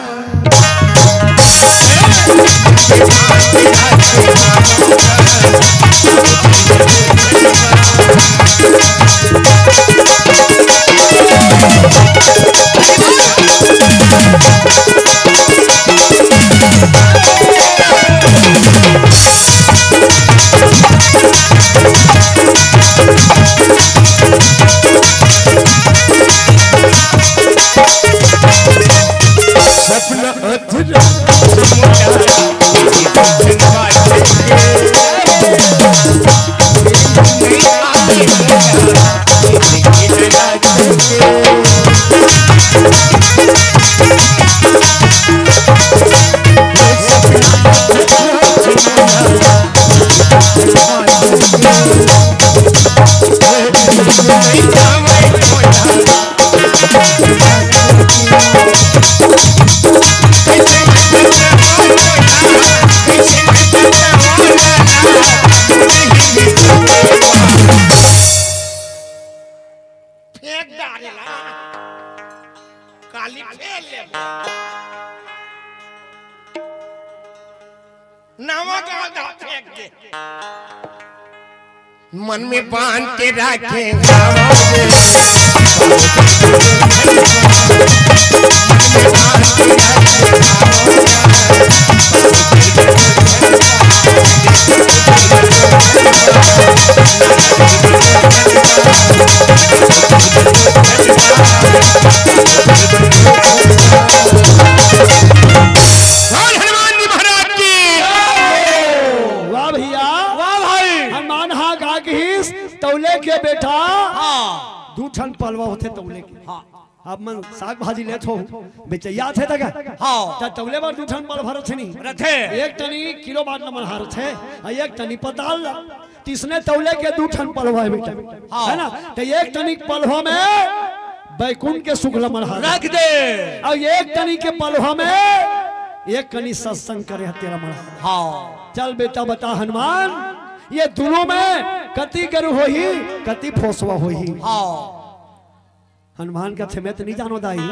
सपना अधूरा समुद्र मन में बांध के रखे गाँव से हनुमान जी महाराज की। वाह भैया, वाह भाई। हनुमान हाँ गा घीस तौले के बेटा दू ठन पलवा होते तौले के। अब मन साग भाजी ले छो बेचैया थे तक त तौले बार दू ठन पल भर छनी रथे एक टनी किलो बाट न हार छे आ एक टनी पताल तीसने तौले के दू ठन पलवा है बेटा, है ना। तो एक टनी पलवा में बैकुंठ के शुक्ल मनहार रख दे और एक टनी के पलवा में एक कनी सत्संग करे तेरा मनहार। हाँ चल बेटा बता हनुमान, ये दोनों में कति गरु होही कति फोसवा होही। हाँ हनुमान का छमेत नहीं जानो दाई।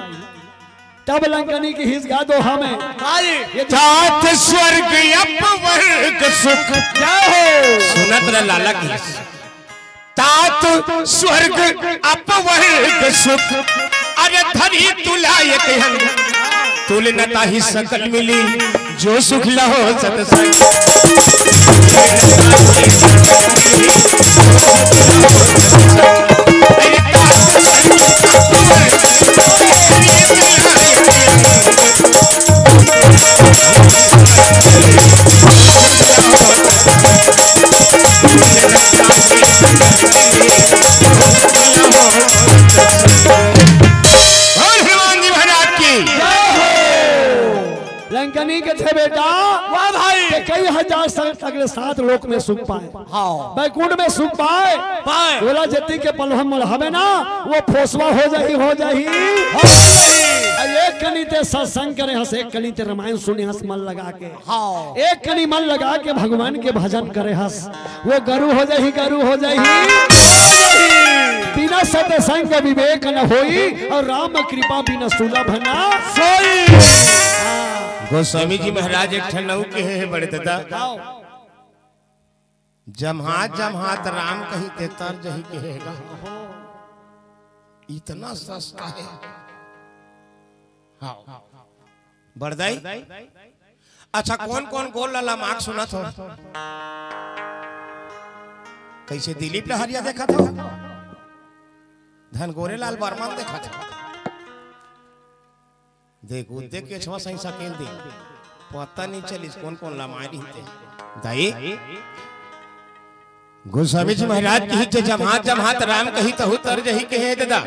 तब लंकनी की हिस गा दो हमें ये तात स्वर्ग अपवर्ग सुख क्या हो सुनत रे लाला की। तात स्वर्ग अपवर्ग सुख अरे धरी तुलायक हंग तुल नता ही सकल मिली जो सुख लहो सतसंग। लंकनी के थे बेटा वाह भाई कई हजार साल तक सात लोक में सुख पाए। हाँ बैकुंठ में सुख पाए बोला जति के पलहम हमें ना वो फोसवा हो जाही एक कनी ते सत्संग करे हंस एक कनी ते रामायण सुने हंस मन लगा के। हाँ एक कनी मन लगा के भगवान के भजन करे हंस वो गरु हो जाही बिना सत्संग विवेक न होई और राम कृपा बिना सुलभ न सोई। गोस्वामी जी महाराज एक ठनऊ के है बड़े दादा जमहात राम कही ते तर जही कहेगा इतना सस्ता है। हाँ बरदाई अच्छा कौन कौन गोल लाला मार्क सुना था कैसे दिलीप लहरिया देखा था धन गोरेलाल बर्मन देखा था देख के छवा सही सकेल दे पता नहीं चलिस कौन कौन लामारी थे दाई। गोस्वामी जी महाराज की जमात राम कही तो तर जही कहे दादा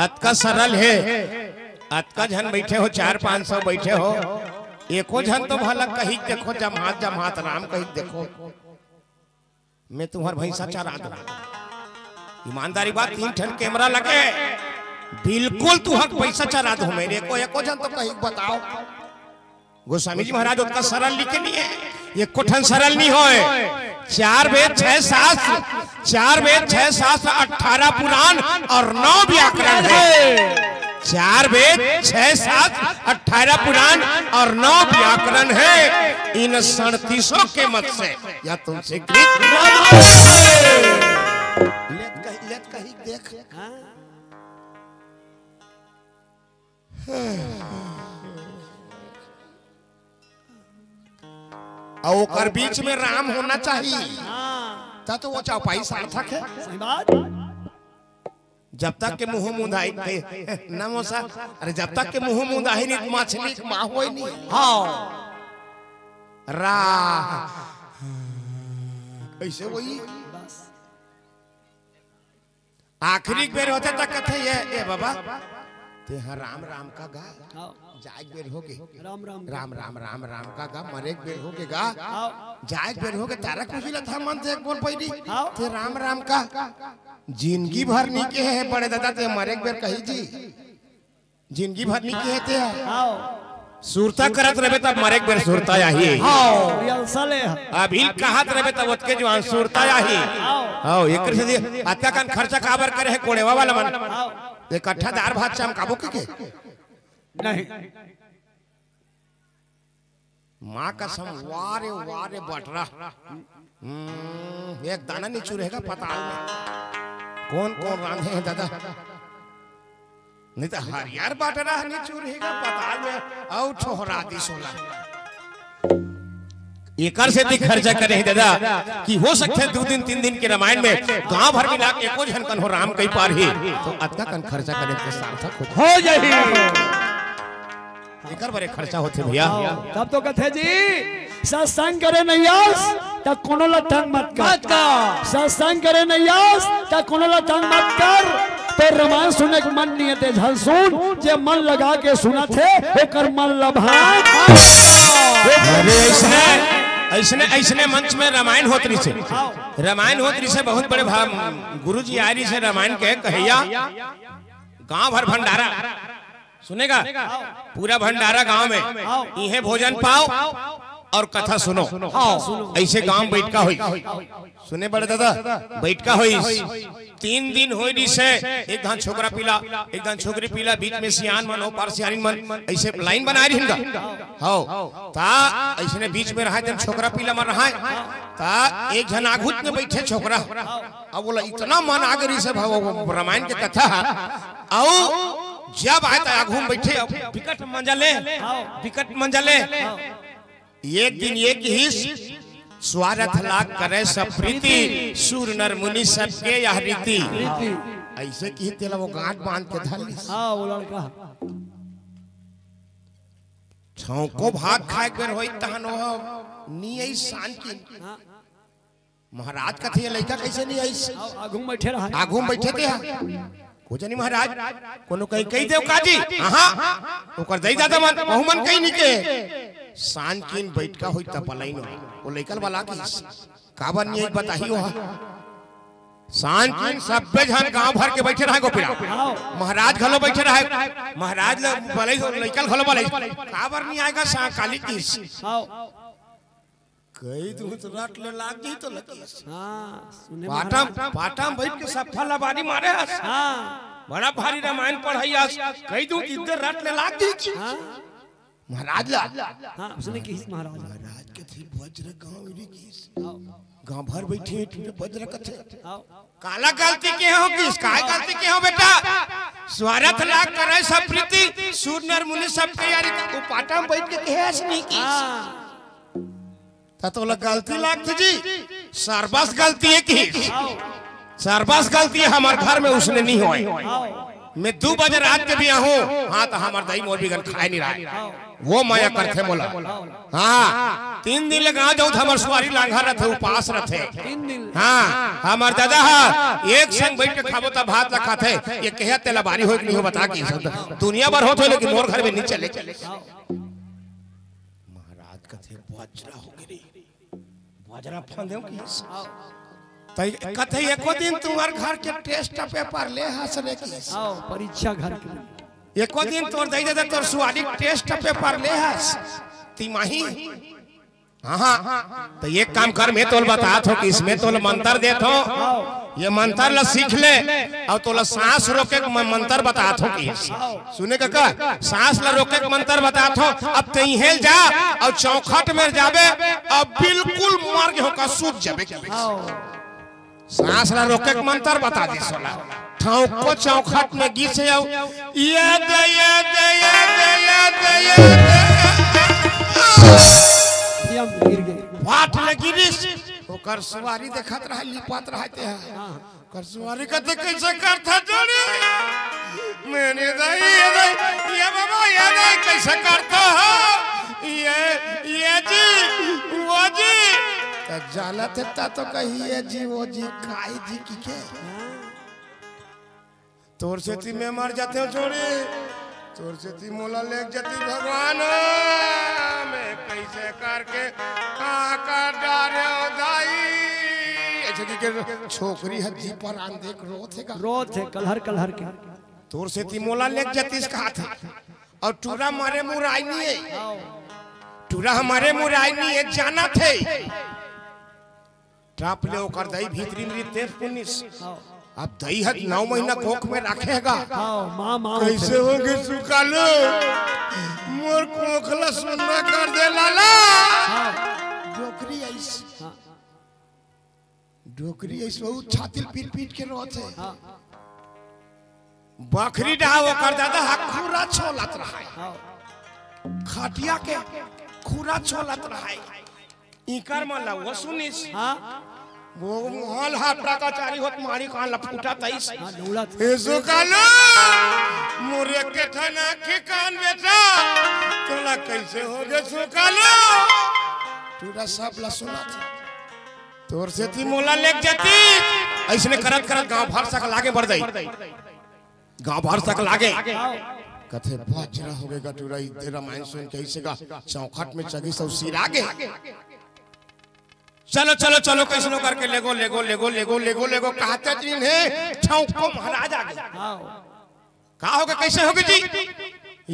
अतका सरल है। अतका जन बैठे हो 400-500 बैठे हो एको जन तो भला कही देखो जमात राम कही देखो मैं तुम्हार भैंसा चरा दूं। ईमानदारी बात 3 ठन कैमरा लगे बिल्कुल तू हक पैसा चरा दो मेरे को एको जन तो कहीं बताओ। गोस्वामी जी महाराज उतना सरल लिखे नहीं है ये कोठन सरल नहीं होए। 4 वेद 6 शास्त्र 4 वेद 6 शास्त्र 18 पुराण और 9 व्याकरण है। 4 वेद 6 शास्त्र 18 पुराण और 9 व्याकरण है। इन 37 के मत से या तुमसे लेट कहीं देख और बीच में राम होना चाहिए तो वो चौपाई सार्थक है। सही बात। जब तक के मुंह मुंदाई नमो सा अरे जब तक के मुंह मुंदाई नहीं मछली माँ हो नहीं। हाँ रा ऐसे वही आखिरी बेर होते तक कथे ये बाबा ते हाँ राम राम का गा जाए बेर हो गए राम राम का गा मरे बेर हो गए गा जाए बेर हो गए तारा कुछ था मन से बोल पैदी ते राम का जिंदगी भर नहीं के है बड़े दादा ते मरे बेर कही जी जिंदगी भर नहीं के है ते सुरता करत रहे तब मरे बेर सुरता आही। अभी कहत रहे तब उसके जवान सुरता आही। हां एक से अत्या कान खर्चा काबर करे है कोड़ेवा वाला मन इकट्ठा दार भात चाम काबो के नहीं मां कसम वारे बटरा एक दाना नहीं चुरेगा पताल में। कौन कौन रांधे हैं दादा? नहीं तो हरियर बाटरा नहीं चुरेगा पताल में और ठोहरा दी सोला। एकर से भी खर्चा करे हैं दादा कि हो सकते 2 दिन 3 दिन के रामायण में गांव भर मिला के एको झन कन हो राम कई पार ही तो अतना कन खर्चा करे के सार्थक हो जाही। एकर बड़े खर्चा होते भैया। तब तो कथे जी सत्संग करे नैयास त कोनो ला तंग मत कर। सत्संग करे नैयास त कोनो ला तंग मत कर। तो रामायण सुने के मन नहीं ते झल सुन जे मन लगा के सुना थे एकर मन लभान। अरे ऐसने ऐसने मंच में रामायण होत रही से बहुत बड़े गुरुजी आ रही से रामायण के कहैया गांव भर भंडारा सुनेगा पूरा भंडारा गांव में इहे भोजन पाओ और कथा सुनो। ऐसे गांव बैठका हुई सुने बड़े दादा बैठका हुई 3 दिन हो रही से एक धान छोकरा पीला एक धान छोकरी पीला बीच में सियान मन हो पार सियान मन ऐसे लाइन बना रही इनका हो ता ऐसे बीच में रहा छोकरा पीला मन रहा ता एक जन आघुत में बैठे छोकरा अब बोला इतना मन आ गई से रामायण की कथा आओ जब आए ता आघू में बैठे विकट मंजले एक दिन एक ही स्वार्थ लाग करे सब प्रीति सूर नर मुनि सबके यह रीति ऐसे की तेला वो गांठ बांध के धली वो लड़का छौको भाग खाए कर होई तहन हो नी शान की महाराज कथे लड़का कैसे नहीं आई आगू में बैठे थे खोजनी महाराज कोनो कहीं कही देव काजी हां ओकर दई दादा मन बहु मन कहीं नहीं के शान कीन बैठका होई तपलाई न वो लेकल वाला की काबर नहीं बताही हो शान कीन सब जन गांव भर के बैठे रहे गोपिया महाराज घलो बैठे रहे महाराज भले लेकल घलो भले काबर नहीं आएगा सा काली की कई दूत रट ले लाग गई तो लगी सुने पाटम बैठ के सब फलाबारी मारे बड़ा भारी रामायण पढ़ाई कई दूत इधर रट ले लाग गई महाराज उसने की महाराज के थी वज्र गांव भर बैठे वज्र कथे काला गलती के हो किस काय गलती के हो बेटा स्वार्थ लाग करे सब प्रीति सूर नर मुनि सब तैयारी को पाटम बैठ के कहे नहीं की तो गलती लागती जी सरबस गलती है की सरबस गलती है हमारे घर में उसने नहीं हुई मैं 2 बजे रात के भी आहूं हाँ तो हमारे दही मोर बिगन खाए नहीं रहा वो माया करते बोला हाँ 3 दिन लगा जाऊं हमारे सवारी लांघा रथे उपास रथे हाँ हमारे दादा एक संग बैठ के खाबो ता भात रखा थे ये कहे तेला बारी हो नहीं हो बता की दुनिया भर होते लेकिन मोर घर में नहीं चले महाराज कथे वज्रा हो गिरी वज्रा फंदे की कथे एको दिन तुम्हार घर के टेस्ट पेपर ले हसने की परीक्षा घर के एको दिन तोर दई दे तोर सुवारी टेस्ट पेपर ले हस तिमाही हां तो एक काम कर मैं तोल बतात हो कि इसमें तोल मंत्र देत हो ये मंत्र ला सीख ले और तोला सांस रोके मंत्र बतात हो कि सुने का सांस ला रोके मंत्र बतात हो अब ते हेल जा और चौखट में जाबे अब बिल्कुल मर के होका सूत जाबे सांस ला रोके मंत्र बता दी सोला ठाव को चौखट में गीत से आओ ये दया दया दया दया गिर गए फाट लगी रिस ओकर सवारी देखत रहा लिपात रहते हैं कर सवारी कते कैसे करता जोड़ी मैंने दई ये बाबा ये दई कैसे करता हो ये जी वो जी जानत है तो कहिए जी वो जी काई जी की के तोर से ती में मर जाते हो छोड़ी तोर से ती मोला ले जाती भगवान मैं कैसे करके का डारे दाई ऐसे की छोकरी है जी पर आन देख रोत है कलहर के तोर से ती मोला ले जाती इसका हाथ और टूरा मारे मुराई नहीं है टूरा हमारे मुराई नहीं है जाना थे ट्राप ले कर दही भीतरी मेरी तेज पुनिस अब दही है 9 महीना कोख में रखेगा कैसे होगे सुकालो मोर कोखला सुनना कर दे लाला जोकरी ऐसी डोकरी ऐसे छातिल पीट पीट के रोत है बकरी डा वो कर दादा खुरा छोलत रहा है खाटिया के खुरा छोलत रहा है इकर मला वो सुनिस हाँ वो मोहल हापड़ा का चारी होत मारी कान लपटा तईस हाँ ढूला एसो कालो मोरे के थाना के कान बेटा तोला कैसे हो गए सो कालो तूरा सब ला सुना थी तोर से थी मोला लेक जाती ऐसने करत करत गांव भर तक लागे बढ़ गई गांव भर तक लागे कथे बाजरा हो गएगा तूरा इधर रामायण सुन कैसे का चौखट में चगी सब सिर आगे चलो चलो चलो कैसनो करके लेगो लेगो लेगो लेगो लेगो लेगो कहते दिन है छौको महाराज आ गए का होगा कैसे होगी जी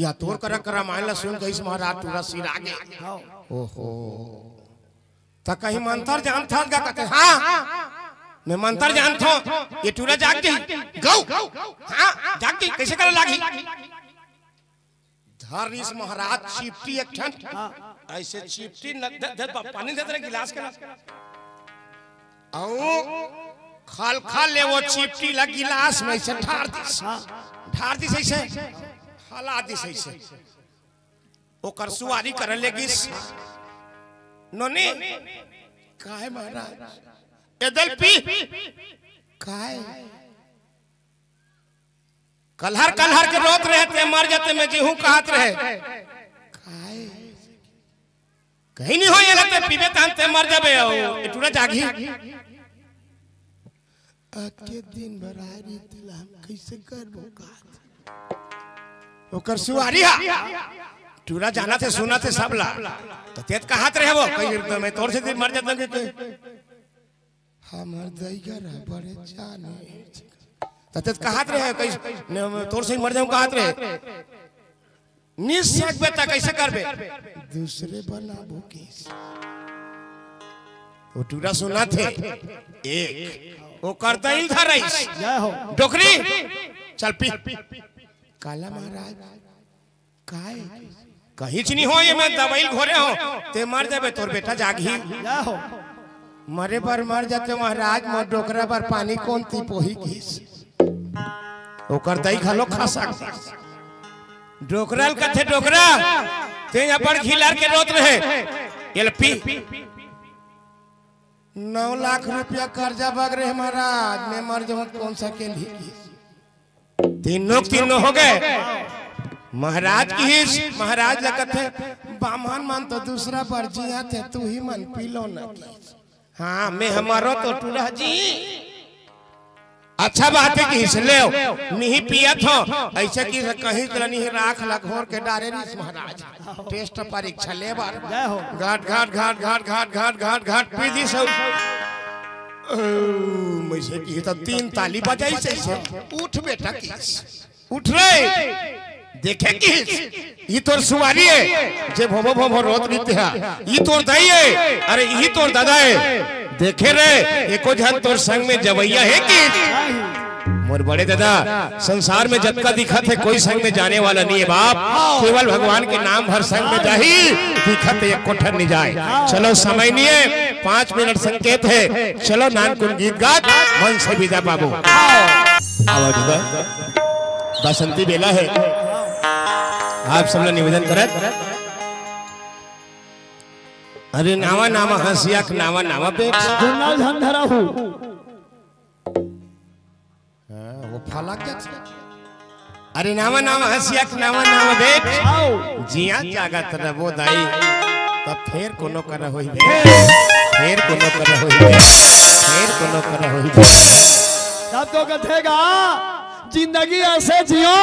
या तोर कर रामायण सुन कैसे महाराज तूरा सिर आगे ओहो तो कहीं मंत्र जानता का कहते हाँ मैं मंत्र जानता हूँ ये टूरा जाग गई गौ हाँ जाग गई कैसे कर लागी धरिस महाराज चिपटी एक ठन ऐसे चिपटी पानी दे दे गिलास के खाल खाल ले वो चिपटी ला गिलास में ऐसे ढार दिस ऐसे हला दिस ऐसे ओकर सुवारी कर लेगी नोनी काहे महाराज एदल पी काहे कलहर कलहर के रोत रहते मर जाते में गेहूं कहत रहे काहे कहीं नहीं हो ये लगते पीबे तानते मर जाबे इटूरा जागी आके दिन भर आरी दिला कैसे करबो का ओकर सुवारी हा टूरा जाना थे सुना थे सब ला तो तेज कहत रहे वो कहीं तो मैं तोर से दिन मर जाता के हमर दैगर बड़े जाने तो तेज कहत रहे कहीं तोर से मर जाऊं कहत रहे निश्चय बेटा कैसे करबे दूसरे बनाबो केस वो टूरा सुना थे एक वो करता ही था रईस जय हो डोकरी चल पी काला महाराज काहे कहीं नहीं हो ये मैं दवाई घोरे हो ते मर जाबे तोर बेटा जागी जय हो मरे पर मर जाते महाराज मोर डोकरा पर पानी कौन ती पोही घिस ओकर दही खालो खा सकता डोकरल कथे डोकरा ते यहाँ पर घिलार के रोत रहे ये पी 9 लाख रुपया कर्जा बग रहे महाराज मैं मर जाऊं कौन सा के लिए तीनों हो गए महाराज की महाराज लगत है बामन मन तो दूसरा पर जिया थे तू ही मन पी लो न हाँ मैं हमारो तो टूरा जी अच्छा बात है कि इसलिए नहीं पिया था ऐसे कि कहीं नहीं राख लघोर के डारे नहीं महाराज टेस्ट परीक्षा ले बार घाट घाट घाट घाट घाट घाट घाट घाट पी दी सब मुझे की तो 3 ताली बजाई से उठ बेटा किस उठ रे देखे कि ये तोर सुवारी है जे भोभो भोभो रोत नीते है ये तोर दाई है अरे ये तोर दादा है देखे रे एको जन तोर संग में जवैया है कि मोर बड़े दादा संसार में जब का दिखा थे कोई संग में जाने वाला नहीं है बाप केवल भगवान के नाम हर संग में जाही दिखत एक कोठर नहीं जाए चलो समय नहीं है 5 मिनट संकेत है चलो नानकुन गीत गात मन से विदा बाबू आवाज बसंती बेला है आप सब निवेदन करत अरे नावा नावा हंसिया नावा नावा बेट दुनिया झंडरा हूँ वो फला क्या अरे नावा नावा हंसिया नावा नावा बेट जिया जागत रबो दाई तब फिर कोनो कर होई बे फिर कोनो कर होई बे फिर कोनो कर होई बे तब तो कथेगा जिंदगी ऐसे जियो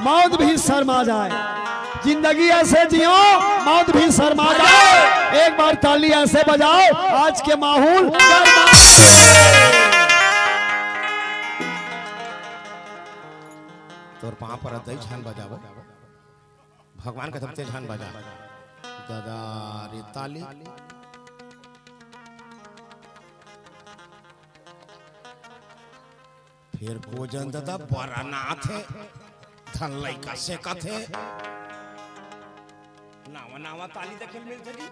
मौत भी शर्मा जाए जिंदगी ऐसे जियो मौत भी शर्मा जाए एक बार ताली ऐसे बजाओ आज के माहौल तोर पाँव पर दई छान बजाओ भगवान का सबसे छान बजा दादा रे ताली फिर भोजन दादा बड़ा नाथ है धन लइका से कथे नावा नावा ताली देखे मिल जगी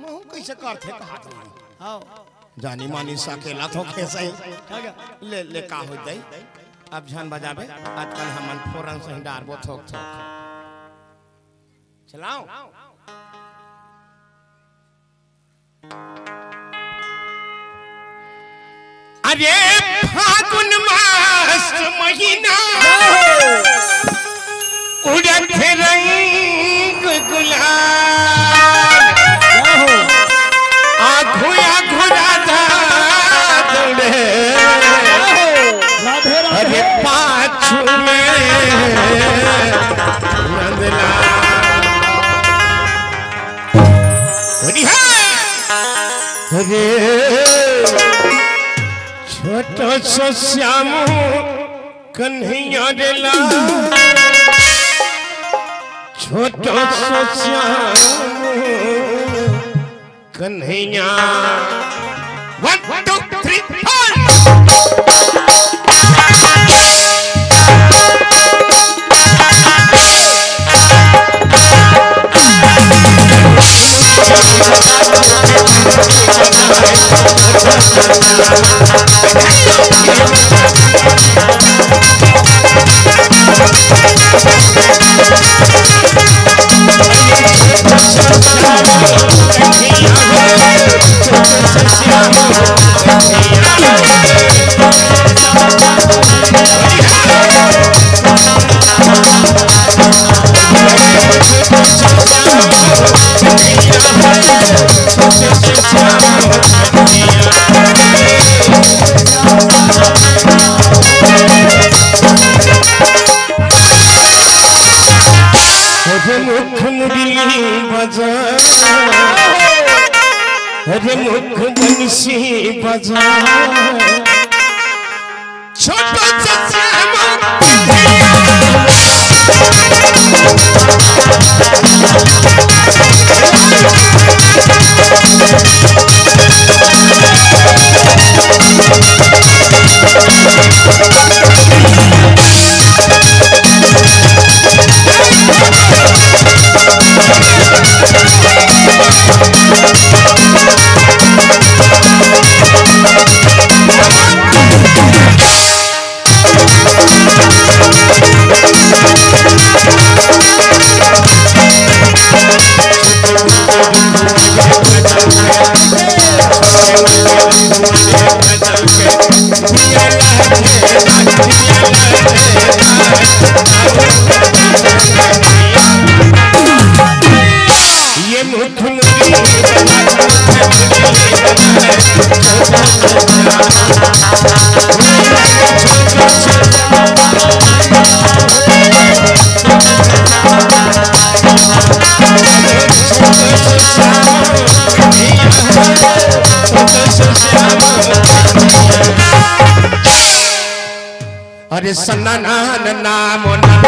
मुंह कैसे करथे कहात आओ जानी मानी साकेला तो कैसे कागा ले का हो जाई अब झन बजाबे आजकल हमन फोरन से डारबो थोक थोक चलाओ अरे फागुन मास महीना उड़त रंग गुलाल आँखों आँखों राधा दौड़े राधे अरे राधे पाछू में नंदला अरे छोटो सो श्याम कन्हैया रेला छोटो सो श्याम कन्हैया 1 2 3 अरे मुख बंसी बजा छोटा सा ये मुठुन अरे सन्ना नाम में